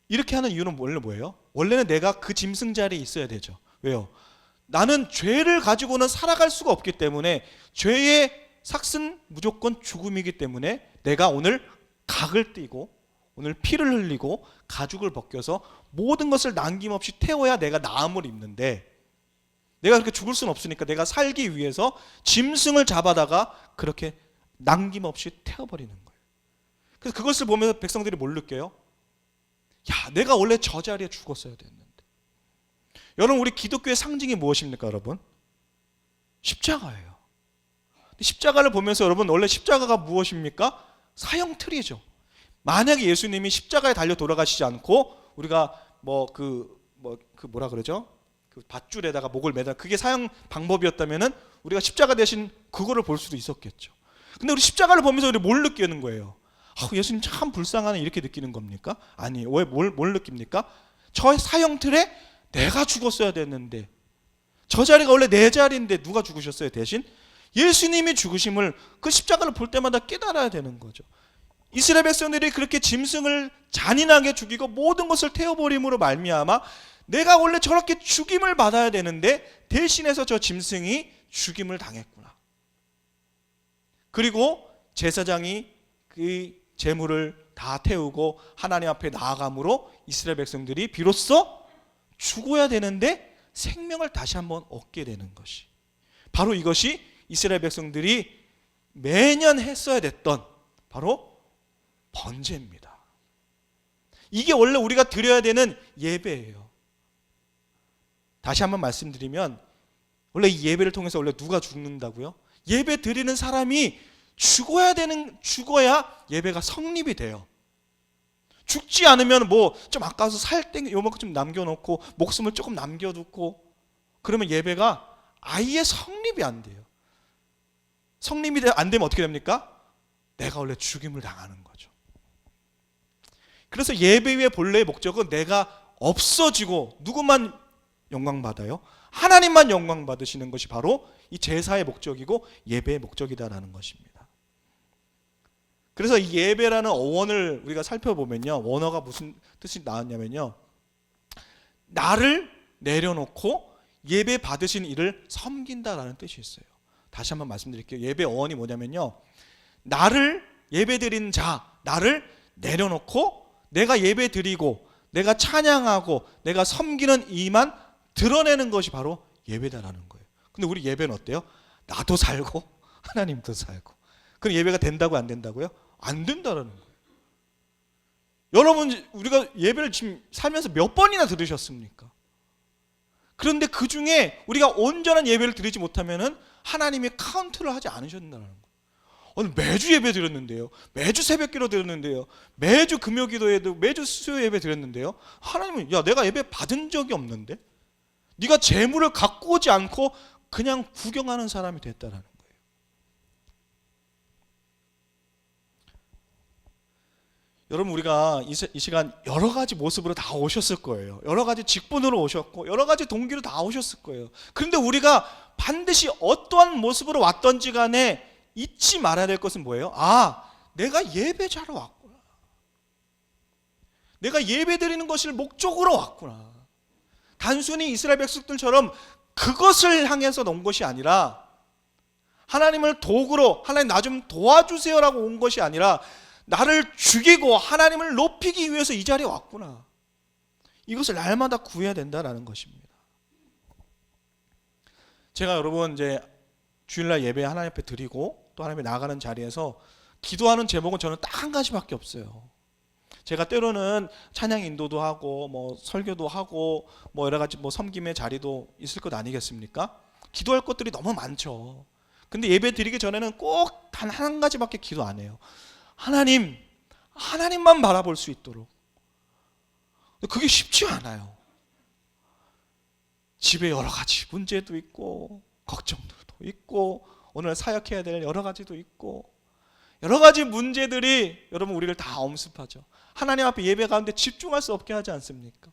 이렇게 하는 이유는 원래 뭐예요? 원래는 내가 그 짐승 자리에 있어야 되죠. 왜요? 나는 죄를 가지고는 살아갈 수가 없기 때문에 죄의 삭은 무조건 죽음이기 때문에 내가 오늘 각을 띠고 오늘 피를 흘리고 가죽을 벗겨서 모든 것을 남김없이 태워야 내가 나음을 입는데 내가 그렇게 죽을 수는 없으니까 내가 살기 위해서 짐승을 잡아다가 그렇게 남김없이 태워버리는 거예요. 그래서 그것을 보면서 백성들이 뭘 느껴요? 야, 내가 원래 저 자리에 죽었어야 됐는데. 여러분 우리 기독교의 상징이 무엇입니까 여러분? 십자가예요. 십자가를 보면서 여러분 원래 십자가가 무엇입니까? 사형틀이죠. 만약에 예수님이 십자가에 달려 돌아가시지 않고 우리가 뭐라 그러죠? 그 밧줄에다가 목을 매다 그게 사형 방법이었다면은 우리가 십자가 대신 그거를 볼 수도 있었겠죠. 근데 우리 십자가를 보면서 우리 뭘 느끼는 거예요? 예수님 참 불쌍하네 이렇게 느끼는 겁니까? 아니에요. 왜 뭘 느낍니까? 저 사형틀에 내가 죽었어야 됐는데 저 자리가 원래 내 자리인데 누가 죽으셨어요 대신? 예수님이 죽으심을 그 십자가를 볼 때마다 깨달아야 되는 거죠. 이스라엘 백성들이 그렇게 짐승을 잔인하게 죽이고 모든 것을 태워버림으로 말미암아 내가 원래 저렇게 죽임을 받아야 되는데 대신해서 저 짐승이 죽임을 당했구나. 그리고 제사장이 그 제물을 다 태우고 하나님 앞에 나아감으로 이스라엘 백성들이 비로소 죽어야 되는데 생명을 다시 한번 얻게 되는 것이 바로 이것이 이스라엘 백성들이 매년 했어야 됐던 바로 번제입니다. 이게 원래 우리가 드려야 되는 예배예요. 다시 한번 말씀드리면 원래 이 예배를 통해서 원래 누가 죽는다고요? 예배 드리는 사람이 죽어야 예배가 성립이 돼요. 죽지 않으면 뭐 좀 아까워서 살 땡겨 요만큼 좀 남겨놓고 목숨을 조금 남겨두고 그러면 예배가 아예 성립이 안 돼요. 성립이 안 되면 어떻게 됩니까? 내가 원래 죽임을 당하는 거죠. 그래서 예배의 본래의 목적은 내가 없어지고 누구만 영광 받아요? 하나님만 영광 받으시는 것이 바로 이 제사의 목적이고 예배의 목적이다라는 것입니다. 그래서 이 예배라는 어원을 우리가 살펴보면요. 원어가 무슨 뜻이 나왔냐면요. 나를 내려놓고 예배 받으신 이를 섬긴다라는 뜻이 있어요. 다시 한번 말씀드릴게요. 예배 어원이 뭐냐면요. 나를 예배 드리는 자, 나를 내려놓고 내가 예배 드리고 내가 찬양하고 내가 섬기는 이만 드러내는 것이 바로 예배다라는 거예요. 근데 우리 예배는 어때요? 나도 살고 하나님도 살고. 그럼 예배가 된다고 안 된다고요? 안 된다라는 거예요. 여러분, 우리가 예배를 지금 살면서 몇 번이나 들으셨습니까? 그런데 그 중에 우리가 온전한 예배를 드리지 못하면은 하나님이 카운트를 하지 않으셨다는 거예요. 오늘 매주 예배 드렸는데요, 매주 새벽기도 드렸는데요, 매주 금요기도에도 매주 수요 예배 드렸는데요, 하나님은 야, 내가 예배 받은 적이 없는데 네가 재물을 갖고 오지 않고 그냥 구경하는 사람이 됐다라는 거예요. 여러분, 우리가 이 시간 여러 가지 모습으로 다 오셨을 거예요. 여러 가지 직분으로 오셨고 여러 가지 동기로 다 오셨을 거예요. 그런데 우리가 반드시 어떠한 모습으로 왔던지 간에 잊지 말아야 될 것은 뭐예요? 아, 내가 예배자로 왔구나. 내가 예배 드리는 것을 목적으로 왔구나. 단순히 이스라엘 백성들처럼 그것을 향해서 온 것이 아니라, 하나님을 도구로 하나님 나 좀 도와주세요라고 온 것이 아니라 나를 죽이고 하나님을 높이기 위해서 이 자리에 왔구나. 이것을 날마다 구해야 된다라는 것입니다. 제가 여러분 이제 주일날 예배 하나님 앞에 드리고 또 하나님 앞에 나가는 자리에서 기도하는 제목은 저는 딱 한 가지밖에 없어요. 제가 때로는 찬양 인도도 하고 뭐 설교도 하고 뭐 여러 가지 뭐 섬김의 자리도 있을 것 아니겠습니까? 기도할 것들이 너무 많죠. 근데 예배 드리기 전에는 꼭 단 한 가지밖에 기도 안 해요. 하나님만 바라볼 수 있도록. 그게 쉽지 않아요. 집에 여러 가지 문제도 있고 걱정도 있고 오늘 사역해야 될 여러 가지도 있고 여러 가지 문제들이 여러분 우리를 다 엄습하죠. 하나님 앞에 예배 가운데 집중할 수 없게 하지 않습니까?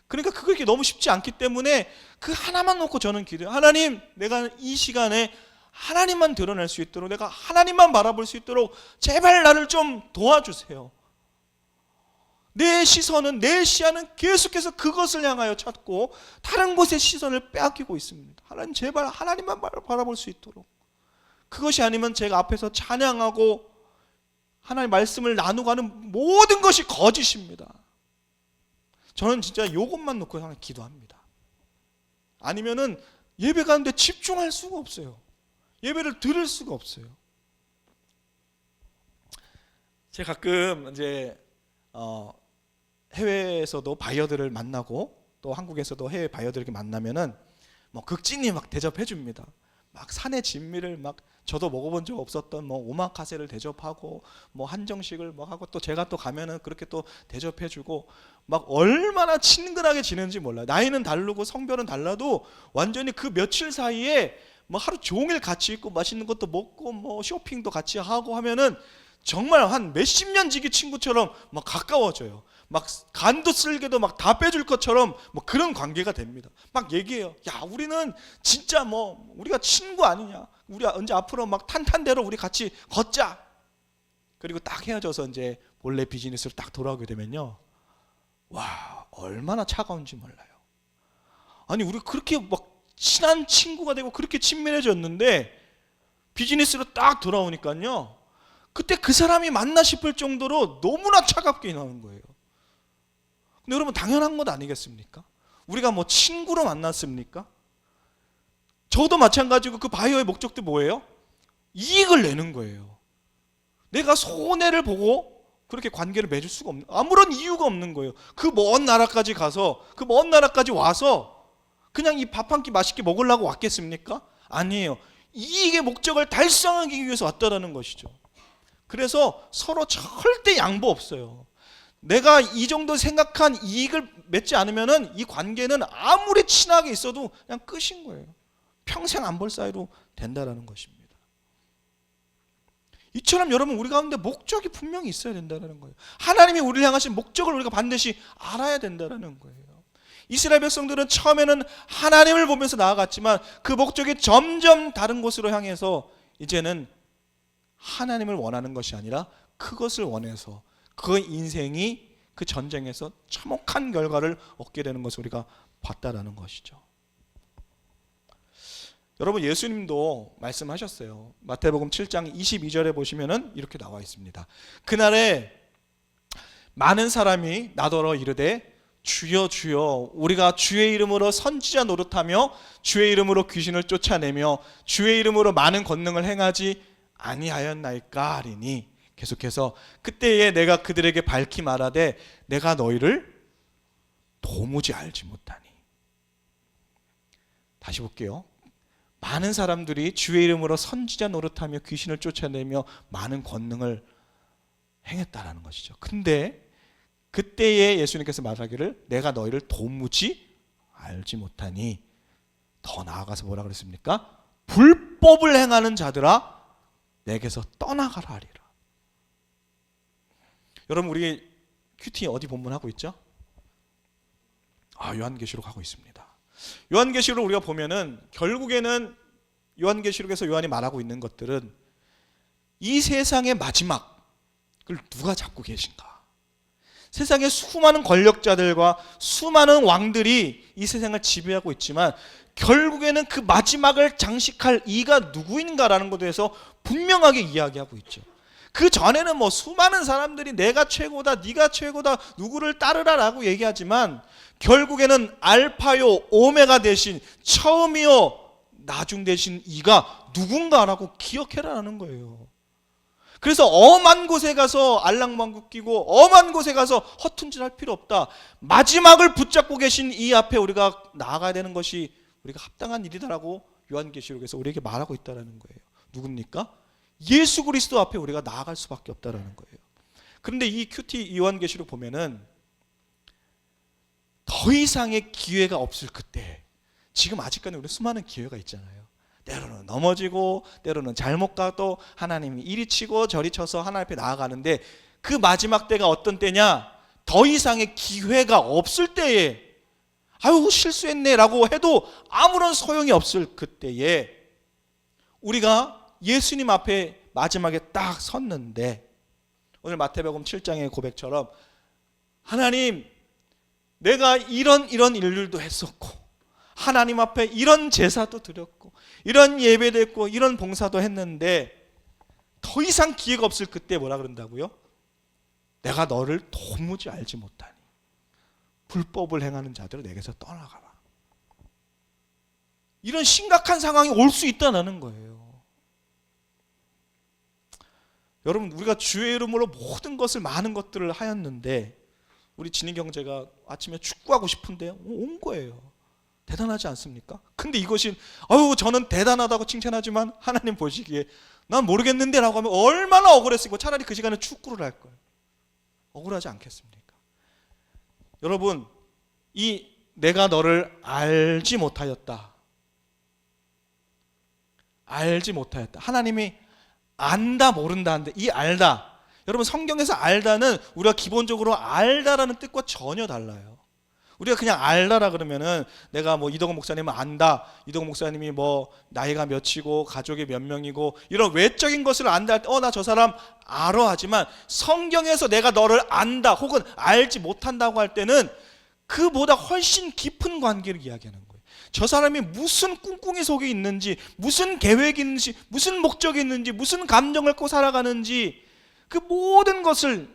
그러니까 그게 너무 쉽지 않기 때문에 그 하나만 놓고 저는 기도해요. 하나님, 내가 이 시간에 하나님만 드러낼 수 있도록, 내가 하나님만 바라볼 수 있도록 제발 나를 좀 도와주세요. 내 시선은, 내 시야는 계속해서 그것을 향하여 찾고 다른 곳에 시선을 빼앗기고 있습니다. 하나님, 제발 하나님만 바라볼 수 있도록. 그것이 아니면 제가 앞에서 찬양하고 하나님의 말씀을 나누고 하는 모든 것이 거짓입니다. 저는 진짜 이것만 놓고 하나 기도합니다. 아니면은 예배 가는데 집중할 수가 없어요. 예배를 들을 수가 없어요. 제가 가끔 이제 해외에서도 바이어들을 만나고 또 한국에서도 해외 바이어들에게 만나면은 뭐 극진히 막 대접해 줍니다. 막 산의 진미를 막 저도 먹어본 적 없었던 뭐 오마카세를 대접하고 뭐 한정식을 뭐 하고 또 제가 또 가면은 그렇게 또 대접해 주고 막 얼마나 친근하게 지내는지 몰라요. 나이는 다르고 성별은 달라도 완전히 그 며칠 사이에 뭐 하루 종일 같이 있고 맛있는 것도 먹고 뭐 쇼핑도 같이 하고 하면은 정말 한 몇십 년 지기 친구처럼 막 가까워져요. 막 간도 쓸개도 막 다 빼줄 것처럼 뭐 그런 관계가 됩니다. 막 얘기해요. 야, 우리는 진짜 뭐 우리가 친구 아니냐. 우리 언제 앞으로 막 탄탄대로 우리 같이 걷자. 그리고 딱 헤어져서 이제 본래 비즈니스로 딱 돌아오게 되면요. 와, 얼마나 차가운지 몰라요. 아니, 우리 그렇게 막 친한 친구가 되고 그렇게 친밀해졌는데 비즈니스로 딱 돌아오니까요. 그때 그 사람이 맞나 싶을 정도로 너무나 차갑게 나오는 거예요. 근데 여러분, 당연한 것 아니겠습니까? 우리가 뭐 친구로 만났습니까? 저도 마찬가지고 그 바이어의 목적도 뭐예요? 이익을 내는 거예요. 내가 손해를 보고 그렇게 관계를 맺을 수가 없는, 아무런 이유가 없는 거예요. 그 먼 나라까지 가서, 그 먼 나라까지 와서 그냥 이 밥 한 끼 맛있게 먹으려고 왔겠습니까? 아니에요. 이익의 목적을 달성하기 위해서 왔다라는 것이죠. 그래서 서로 절대 양보 없어요. 내가 이 정도 생각한 이익을 맺지 않으면은 이 관계는 아무리 친하게 있어도 그냥 끝인 거예요. 평생 안 볼 사이로 된다라는 것입니다. 이처럼 여러분, 우리 가운데 목적이 분명히 있어야 된다는 거예요. 하나님이 우리를 향하신 목적을 우리가 반드시 알아야 된다는 거예요. 이스라엘 백성들은 처음에는 하나님을 보면서 나아갔지만 그 목적이 점점 다른 곳으로 향해서 이제는 하나님을 원하는 것이 아니라 그것을 원해서 그 인생이 그 전쟁에서 참혹한 결과를 얻게 되는 것을 우리가 봤다라는 것이죠. 여러분, 예수님도 말씀하셨어요. 마태복음 7장 22절에 보시면은 이렇게 나와 있습니다. 그날에 많은 사람이 나더러 이르되 주여 주여 우리가 주의 이름으로 선지자 노릇하며 주의 이름으로 귀신을 쫓아내며 주의 이름으로 많은 권능을 행하지 아니하였나이까 하리니 계속해서 그때에 내가 그들에게 밝히 말하되 내가 너희를 도무지 알지 못하니. 다시 볼게요. 많은 사람들이 주의 이름으로 선지자 노릇하며 귀신을 쫓아내며 많은 권능을 행했다라는 것이죠. 근데 그때에 예수님께서 말하기를 내가 너희를 도무지 알지 못하니, 더 나아가서 뭐라 그랬습니까? 불법을 행하는 자들아 내게서 떠나가라 하리라. 여러분 우리 큐티 어디 본문하고 있죠? 요한계시록 하고 있습니다. 요한계시록 우리가 보면은 결국에는 요한계시록에서 요한이 말하고 있는 것들은 이 세상의 마지막을 누가 잡고 계신가? 세상의 수많은 권력자들과 수많은 왕들이 이 세상을 지배하고 있지만 결국에는 그 마지막을 장식할 이가 누구인가라는 것에 대해서 분명하게 이야기하고 있죠. 그 전에는 뭐 수많은 사람들이 내가 최고다, 네가 최고다, 누구를 따르라라고 얘기하지만 결국에는 알파요 오메가 대신 처음이요 나중 대신 이가 누군가라고 기억해라라는 거예요. 그래서 엄한 곳에 가서 알랑방구 끼고 엄한 곳에 가서 허튼질할 필요 없다. 마지막을 붙잡고 계신 이 앞에 우리가 나아가야 되는 것이 우리가 합당한 일이다라고 요한계시록에서 우리에게 말하고 있다는 거예요. 누굽니까? 예수 그리스도 앞에 우리가 나아갈 수밖에 없다는 거예요. 그런데 이 큐티 요한계시록 보면은 더 이상의 기회가 없을 그때, 지금 아직까지 우리 수많은 기회가 있잖아요. 때로는 넘어지고 때로는 잘못 가도 하나님이 이리 치고 저리 쳐서 하나님 앞에 나아가는데 그 마지막 때가 어떤 때냐? 더 이상의 기회가 없을 때에 실수했네 라고 해도 아무런 소용이 없을 그때에 우리가 예수님 앞에 마지막에 딱 섰는데, 오늘 마태복음 7장의 고백처럼 하나님 내가 이런 일들도 했었고 하나님 앞에 이런 제사도 드렸고 이런 예배도 했고 이런 봉사도 했는데 더 이상 기회가 없을 그때 뭐라 그런다고요? 내가 너를 도무지 알지 못하니 불법을 행하는 자들을 내게서 떠나가라. 이런 심각한 상황이 올 수 있다는 거예요. 여러분 우리가 주의 이름으로 모든 것을 많은 것들을 하였는데 우리 진희 경제가 아침에 축구하고 싶은데 온 거예요. 대단하지 않습니까? 근데 이것이 저는 대단하다고 칭찬하지만 하나님 보시기에 난 모르겠는데 라고 하면 얼마나 억울했을까. 차라리 그 시간에 축구를 할 걸. 억울하지 않겠습니까? 여러분 이 내가 너를 알지 못하였다. 하나님이 안다 모른다 하는데 이 알다, 여러분 성경에서 알다는 우리가 기본적으로 알다라는 뜻과 전혀 달라요. 우리가 그냥 알다라 그러면은 내가 뭐 이덕원 목사님은 안다, 이덕원 목사님이 뭐 나이가 몇이고 가족이 몇 명이고 이런 외적인 것을 안다 할 때 나 저 사람 알아 하지만 성경에서 내가 너를 안다 혹은 알지 못한다고 할 때는 그보다 훨씬 깊은 관계를 이야기하는 거예요. 저 사람이 무슨 꿍꿍이 속에 있는지, 무슨 계획이 있는지, 무슨 목적이 있는지, 무슨 감정을 갖고 살아가는지 그 모든 것을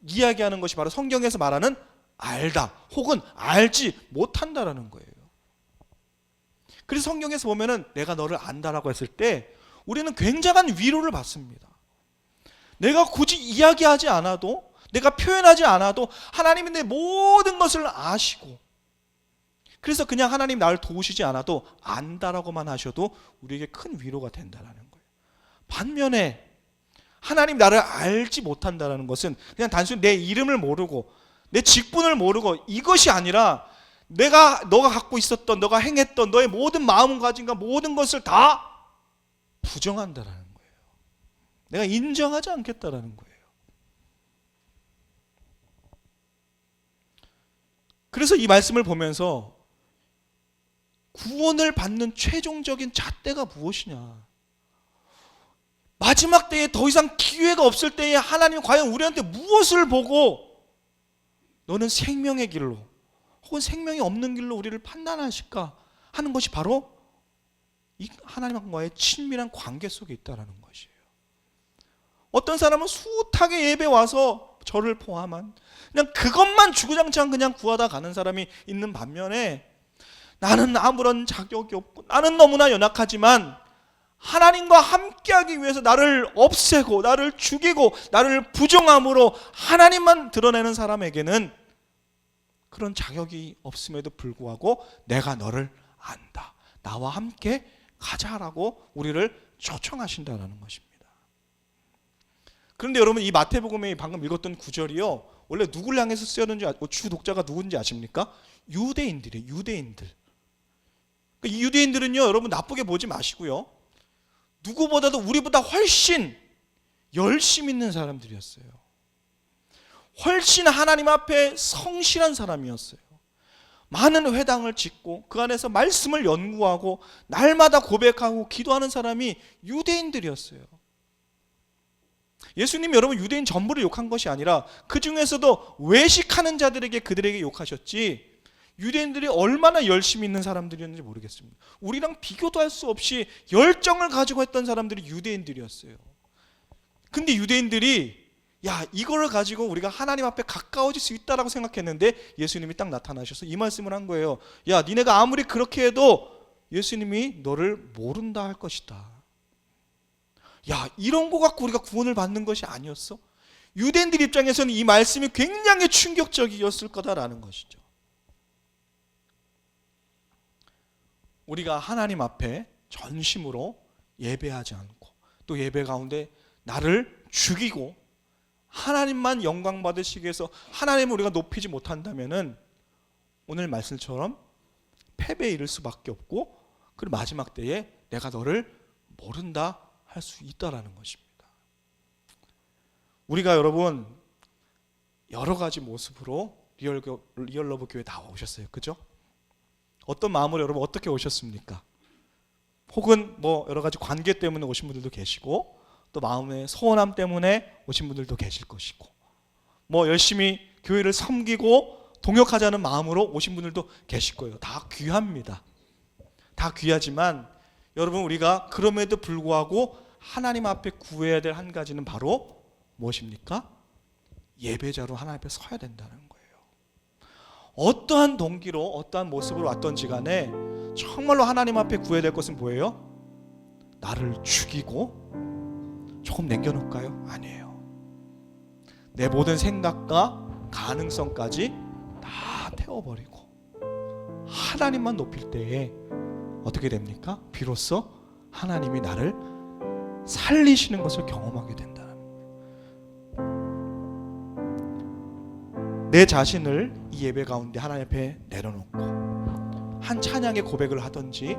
이야기하는 것이 바로 성경에서 말하는 알다 혹은 알지 못한다라는 거예요. 그래서 성경에서 보면은 내가 너를 안다라고 했을 때 우리는 굉장한 위로를 받습니다. 내가 굳이 이야기하지 않아도, 내가 표현하지 않아도 하나님이 내 모든 것을 아시고, 그래서 그냥 하나님 나를 도우시지 않아도 안다라고만 하셔도 우리에게 큰 위로가 된다는 거예요. 반면에 하나님 나를 알지 못한다는 것은 그냥 단순히 내 이름을 모르고 내 직분을 모르고 이것이 아니라 너가 갖고 있었던, 너가 행했던 너의 모든 마음가짐과 모든 것을 다 부정한다라는 거예요. 내가 인정하지 않겠다라는 거예요. 그래서 이 말씀을 보면서 구원을 받는 최종적인 잣대가 무엇이냐? 마지막 때에 더 이상 기회가 없을 때에 하나님 과연 우리한테 무엇을 보고 너는 생명의 길로 혹은 생명이 없는 길로 우리를 판단하실까 하는 것이 바로 이 하나님과의 친밀한 관계 속에 있다는 것이에요. 어떤 사람은 숱하게 예배 와서 저를 포함한 그냥 그것만 주구장창 그냥 구하다 가는 사람이 있는 반면에 나는 아무런 자격이 없고 나는 너무나 연약하지만 하나님과 함께하기 위해서 나를 없애고 나를 죽이고 나를 부정함으로 하나님만 드러내는 사람에게는 그런 자격이 없음에도 불구하고 내가 너를 안다, 나와 함께 가자라고 우리를 초청하신다는 것입니다. 그런데 여러분, 이 마태복음에 방금 읽었던 구절이요, 원래 누구를 향해서 쓰였는지, 주 독자가 누군지 아십니까? 유대인들이에요. 유대인들. 이 유대인들은요, 여러분 나쁘게 보지 마시고요, 누구보다도 우리보다 훨씬 열심 있는 사람들이었어요. 훨씬 하나님 앞에 성실한 사람이었어요. 많은 회당을 짓고 그 안에서 말씀을 연구하고 날마다 고백하고 기도하는 사람이 유대인들이었어요. 예수님이 여러분 유대인 전부를 욕한 것이 아니라 그 중에서도 외식하는 자들에게 그들에게 욕하셨지, 유대인들이 얼마나 열심히 있는 사람들이었는지 모르겠습니다. 우리랑 비교도 할 수 없이 열정을 가지고 했던 사람들이 유대인들이었어요. 근데 유대인들이 야, 이거를 가지고 우리가 하나님 앞에 가까워질 수 있다라고 생각했는데 예수님이 딱 나타나셔서 이 말씀을 한 거예요. 야, 니네가 아무리 그렇게 해도 예수님이 너를 모른다 할 것이다. 야, 이런 거 갖고 우리가 구원을 받는 것이 아니었어? 유대인들 입장에서는 이 말씀이 굉장히 충격적이었을 거다라는 것이죠. 우리가 하나님 앞에 전심으로 예배하지 않고 또 예배 가운데 나를 죽이고 하나님만 영광 받으시기 위해서 하나님을 우리가 높이지 못한다면은 오늘 말씀처럼 패배에 이를 수밖에 없고, 그리고 마지막 때에 내가 너를 모른다 할 수 있다라는 것입니다. 우리가 여러분 여러 가지 모습으로 리얼러브 교회 나오셨어요. 그죠? 어떤 마음으로 여러분 어떻게 오셨습니까? 혹은 뭐 여러 가지 관계 때문에 오신 분들도 계시고, 또 마음의 소원함 때문에 오신 분들도 계실 것이고, 뭐 열심히 교회를 섬기고 동역하자는 마음으로 오신 분들도 계실 거예요. 다 귀합니다. 다 귀하지만 여러분, 우리가 그럼에도 불구하고 하나님 앞에 구해야 될 한 가지는 바로 무엇입니까? 예배자로 하나님 앞에 서야 된다는 거예요. 어떠한 동기로 어떠한 모습으로 왔던지 간에 정말로 하나님 앞에 구해야 될 것은 뭐예요? 나를 죽이고 조금 남겨놓을까요? 아니에요. 내 모든 생각과 가능성까지 다 태워버리고 하나님만 높일 때에 어떻게 됩니까? 비로소 하나님이 나를 살리시는 것을 경험하게 된다는 거예요. 내 자신을 이 예배 가운데 하나님 앞에 내려놓고 한 찬양의 고백을 하든지,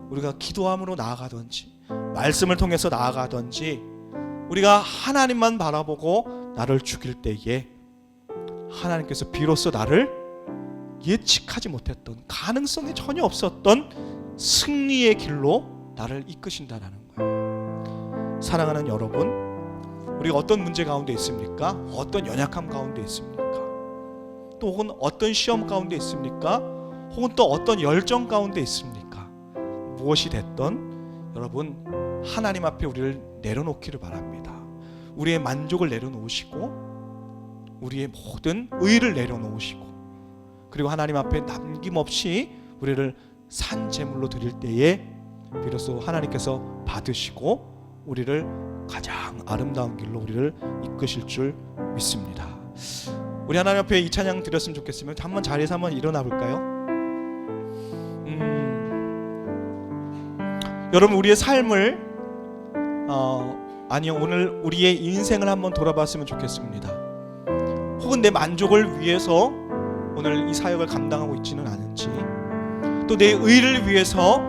우리가 기도함으로 나아가든지, 말씀을 통해서 나아가든지, 우리가 하나님만 바라보고 나를 죽일 때에 하나님께서 비로소 나를 예측하지 못했던, 가능성이 전혀 없었던 승리의 길로 나를 이끄신다는 거예요. 사랑하는 여러분, 우리가 어떤 문제 가운데 있습니까? 어떤 연약함 가운데 있습니까? 또 혹은 어떤 시험 가운데 있습니까? 혹은 또 어떤 열정 가운데 있습니까? 무엇이 됐던 여러분, 하나님 앞에 우리를 내려놓기를 바랍니다. 우리의 만족을 내려놓으시고 우리의 모든 의를 내려놓으시고, 그리고 하나님 앞에 남김없이 우리를 산 제물로 드릴 때에 비로소 하나님께서 받으시고 우리를 가장 아름다운 길로 우리를 이끄실 줄 믿습니다. 우리 하나님 앞에 이 찬양 드렸으면 좋겠으면 한번 자리에서 한번 일어나 볼까요? 여러분, 우리의 삶을 아니요, 오늘 우리의 인생을 한번 돌아봤으면 좋겠습니다. 혹은 내 만족을 위해서 오늘 이 사역을 감당하고 있지는 않은지, 또 내 의를 위해서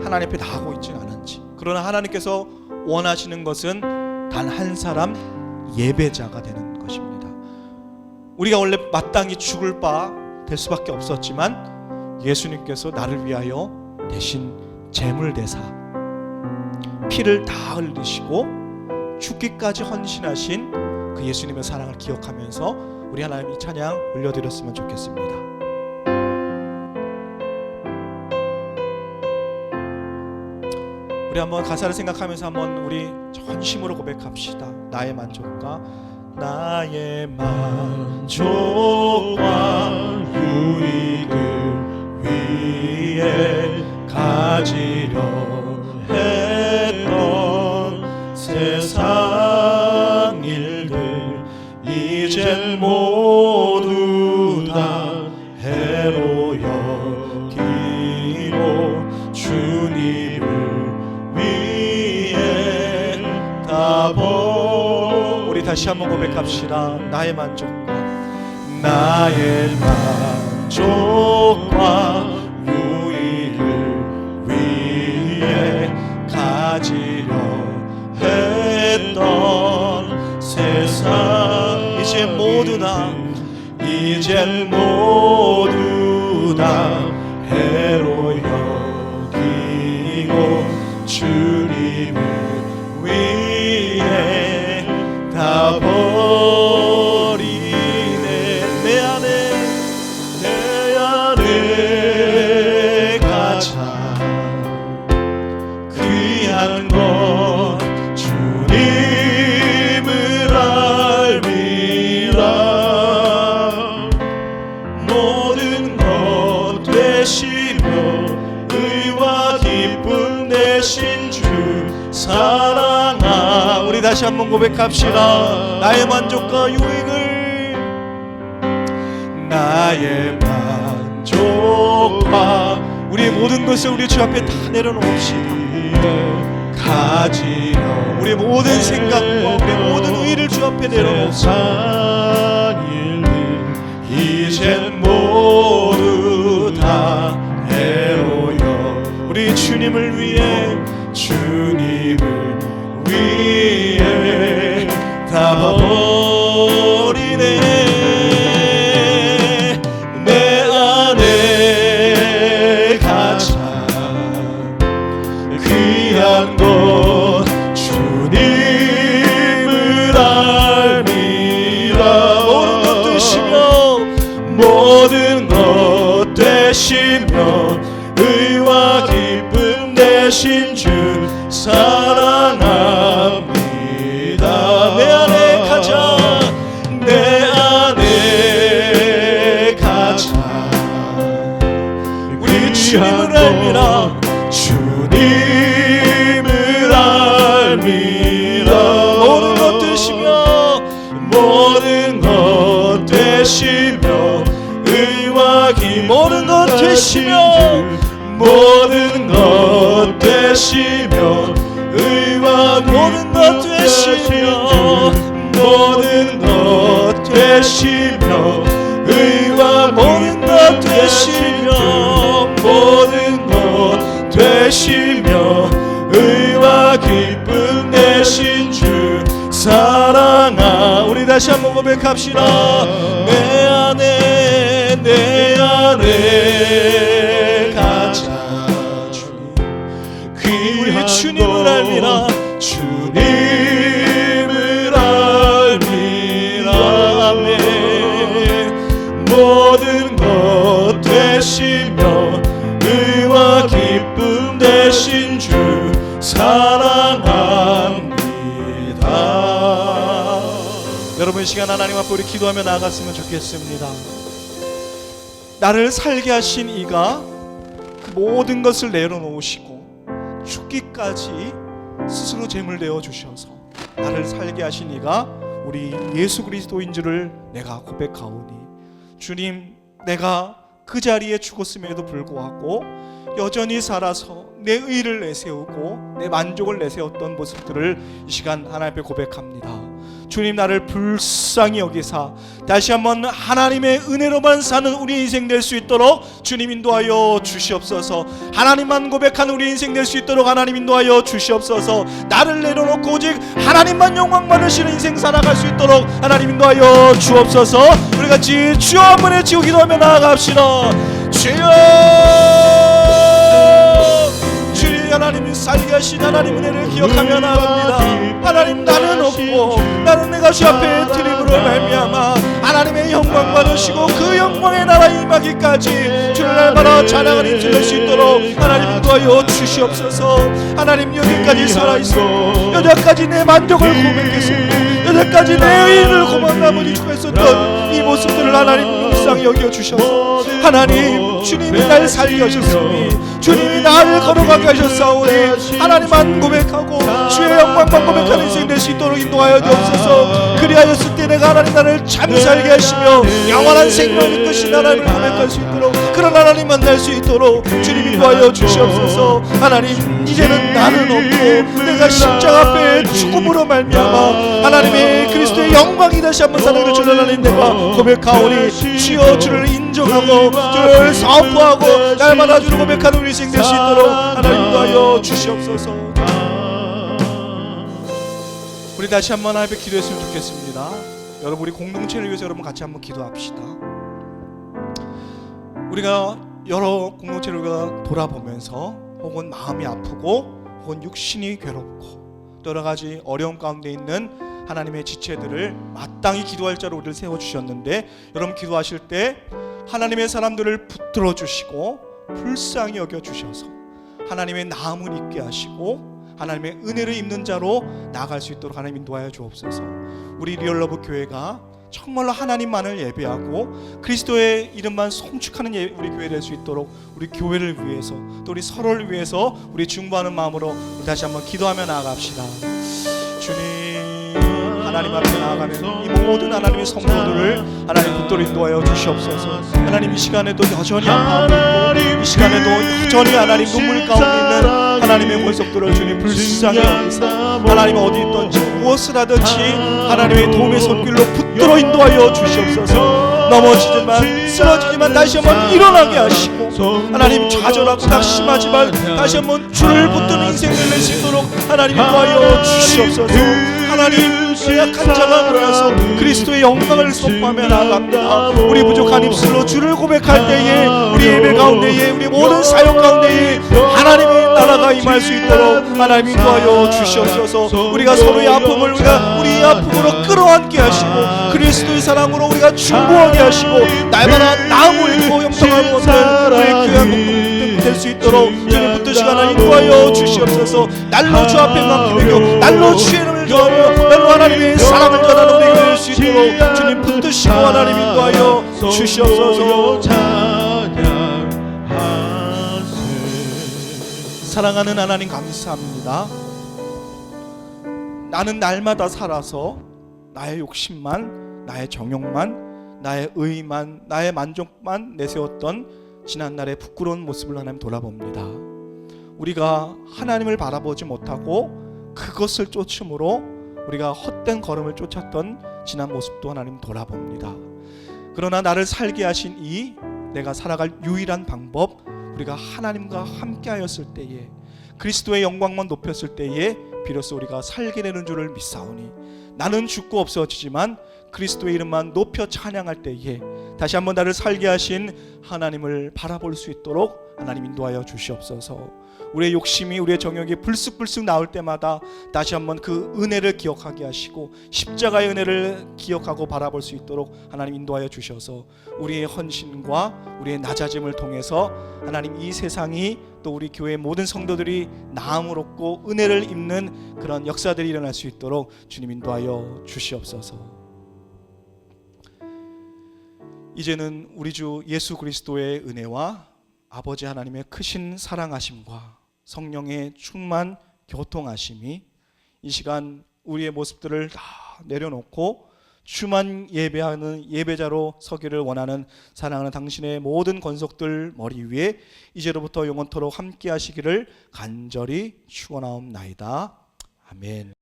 하나님 앞에 나가고 있지는 않은지, 그러나 하나님께서 원하시는 것은 단 한 사람, 예배자가 되는 것입니다. 우리가 원래 마땅히 죽을 바 될 수밖에 없었지만 예수님께서 나를 위하여 대신 제물 대사 피를 다 흘리시고 죽기까지 헌신하신 그 예수님의 사랑을 기억하면서 우리 하나님 이 찬양 올려드렸으면 좋겠습니다. 우리 한번 가사를 생각하면서 한번 우리 전심으로 고백합시다. 나의 만족과 나의 만족과 유익을 위해 가지려 했던 세상 일들 이젠 모두 다 해로 여기고 주님을 위해 다 우리 다시 한번 고백합시다. 나의 만족과 유익을 위해 가지려 했던 세상 이젠 모두 다 해로 여기고 주님을 위해 다 버리네. 내 안에 가장 귀한 것 주님을 알미라. 모든 것 되시며 의와 기쁨 되신 주 사랑하. 우리 다시 한번 고백합시다. 나의 만족과 유익을 나의 만족과 우리의 모든 것을 우리 주 앞에 다 내려놓읍시다. 가지려 우리의 모든 생각과 우리의 모든 의를 주 앞에 내려놓읍시다. 이젠 모두 다 해로여 우리 주님을 위해 다 버리네. 내 안에 가장 귀한 것 주님을 알미라. 모든 것 되시며 의와 기쁨 되신 주 사랑합니다. 내 안에 가장 우리 주님을 알미라. 주님을 알미라. 모든 것 되시며 의와 기 모든 것 되시며 모든 것 되시며 의와 모든 것 되시며 모든 것 되시며 의와 모든 것 되시며 모든 것 되시며 의와 기쁨 되신 주 사랑하. 우리 다시 한번 고백합시다. 내 안에 가장 우리 주님을 알미라. 주님을 알미라. 아멘. 모든 것 되시며 의와 기쁨 되신 주 사랑합니다. 여러분, 이 시간 하나님 앞에 우리 기도하며 나아갔으면 좋겠습니다. 나를 살게 하신 이가 그 모든 것을 내려놓으시고 죽기까지 스스로 제물 되어 주셔서 나를 살게 하신 이가 우리 예수 그리스도인 줄을 내가 고백하오니, 주님, 내가 그 자리에 죽었음에도 불구하고 여전히 살아서 내 의를 내세우고 내 만족을 내세웠던 모습들을 이 시간 하나님 앞에 고백합니다. 주님, 나를 불쌍히 여기사 다시 한번 하나님의 은혜로만 사는 우리 인생 될 수 있도록 주님 인도하여 주시옵소서. 하나님만 고백하는 우리 인생 될 수 있도록 하나님 인도하여 주시옵소서. 나를 내려놓고 오직 하나님만 영광 받으시는 인생 살아갈 수 있도록 하나님 인도하여 주옵소서. 우리 같이 주여 한번 외치고 기도하며 나아갑시다. 주여, 하나님 살게 하신 하나님 은혜를 기억하며 나갑니다. 하나님, 나는 없고 나는 내가 주 앞에 드림으로 말미암아 하나님의 영광 받으시고 그 영광의 나라 임하기까지 주를 날마다 찬양을 입힐 수 있도록 하나님 인도하여 주시옵소서. 하나님, 여기까지 살아있어 여기까지 내 만족을 고백했습니다. 여태까지 내 일을 고만 아버지 주가 있었던 이 모습들을 하나님 묵상히 여겨주셔서 하나님 주님이 날 살게 하셨으니 주님이 나를 걸어가게 하셨사오니 하나님만 고백하고 주의 영광만 고백하는 인생 될 수 있도록 인도하여 주옵소서. 그리하였을 때 내가 하나님 나를 잠살게 하시며 영원한 생명을 끝이 하나님을 고백할 수 있도록 그런 하나님 만날 수 있도록 주님 인도하여 주시옵소서. 하나님 이제는 나는 없고 내가 십자가 앞에 죽음으로 말미암아 하나님의 그리스도의 영광이 다시 한번 살아날 줄 하나님 내가 고백하오니 주여 주를 인정하고 주를 선포하고 날마다 주를 고백하는 우리 인생 될 수 있도록 하나님 인도하여 주시옵소서. 우리 다시 한번 하나님 앞에 기도했으면 좋겠습니다. 여러분 우리 공동체를 위해서 여러분 같이 한번 기도합시다. 우리가 여러 공동체를 우리가 돌아보면서 혹은 마음이 아프고 혹은 육신이 괴롭고 또 여러 가지 어려움 가운데 있는 하나님의 지체들을 마땅히 기도할 자로 우리를 세워주셨는데 여러분 기도하실 때 하나님의 사람들을 붙들어 주시고 불쌍히 여겨주셔서 하나님의 나음을 있게 하시고 하나님의 은혜를 입는 자로 나아갈 수 있도록 하나님 인도하여 주옵소서. 우리 리얼러브 교회가 정말로 하나님만을 예배하고 그리스도의 이름만 송축하는 우리 교회 될 수 있도록 우리 교회를 위해서 또 우리 서로를 위해서 우리 중보하는 마음으로 다시 한번 기도하며 나아갑시다. 주님 하나님 앞에 나아가면 이 모든 하나님의 성도들을 하나님 붙들어 인도하여 주시옵소서. 하나님 이 시간에도 여전히 아파하고 있고 이 시간에도 여전히 하나님 눈물 가운데 있는 하나님의 권속들을 주님 불쌍히 여기사 하나님 어디 있든지 무엇을 하든지 하나님의 도움의 손길로 붙들어 인도하여 주시옵소서. 넘어지지만 쓰러지지만 다시 한번 일어나게 하시고 하나님 좌절하고 낙심하지만 다시 한번 주를 붙드는 인생을 낼 수 있도록 하나님 인도하여 주시옵소서. 하나님 약한 자가 모여서 그리스도의 영광을 선포하며 나아갑니다. 우리 부족한 입술로 주를 고백할 때에 우리 예배 가운데에 우리 모든 사역 가운데에 하나님의 나라가 임할 수 있도록 하나님 인도하여 주시옵소서. 우리가 서로의 아픔을 우리 아픔으로 끌어안게 하시고 그리스도의 사랑으로 우리가 충고하게 하시고 날마다 나음을 입고 형통함을 얻는 우리 귀한 공동체 될 수 있도록 주님 붙드시고 하나님 인도하여 주시옵소서. 날로 주 앞에 맡기며 날로 주의 이름을 전하며 날로 하나님의 사랑을 전하는 우리가 될 수 있도록 주님 붙드시고 하나님 인도하여 주시옵소서. 사랑하는 하나님 감사합니다. 나는 날마다 살아서 나의 욕심만, 나의 정욕만, 나의 의만, 나의 만족만 내세웠던 지난날의 부끄러운 모습을 하나님 돌아봅니다. 우리가 하나님을 바라보지 못하고 그것을 쫓음으로 우리가 헛된 걸음을 쫓았던 지난 모습도 하나님 돌아봅니다. 그러나 나를 살게 하신 이 내가 살아갈 유일한 방법, 우리가 하나님과 함께 하였을 때에 그리스도의 영광만 높였을 때에 비로소 우리가 살게 되는 줄을 믿사오니 나는 죽고 없어지지만 그리스도의 이름만 높여 찬양할 때에 다시 한번 나를 살게 하신 하나님을 바라볼 수 있도록 하나님 인도하여 주시옵소서. 우리의 욕심이 우리의 정욕이 불쑥불쑥 나올 때마다 다시 한번 그 은혜를 기억하게 하시고 십자가의 은혜를 기억하고 바라볼 수 있도록 하나님 인도하여 주셔서 우리의 헌신과 우리의 낮아짐을 통해서 하나님 이 세상이 또 우리 교회의 모든 성도들이 나음을 얻고 은혜를 입는 그런 역사들이 일어날 수 있도록 주님 인도하여 주시옵소서. 이제는 우리 주 예수 그리스도의 은혜와 아버지 하나님의 크신 사랑하심과 성령의 충만 교통하심이 이 시간 우리의 모습들을 다 내려놓고 주만 예배하는 예배자로 서기를 원하는 사랑하는 당신의 모든 권속들 머리 위에 이제로부터 영원토록 함께 하시기를 간절히 축원하옵나이다. 아멘.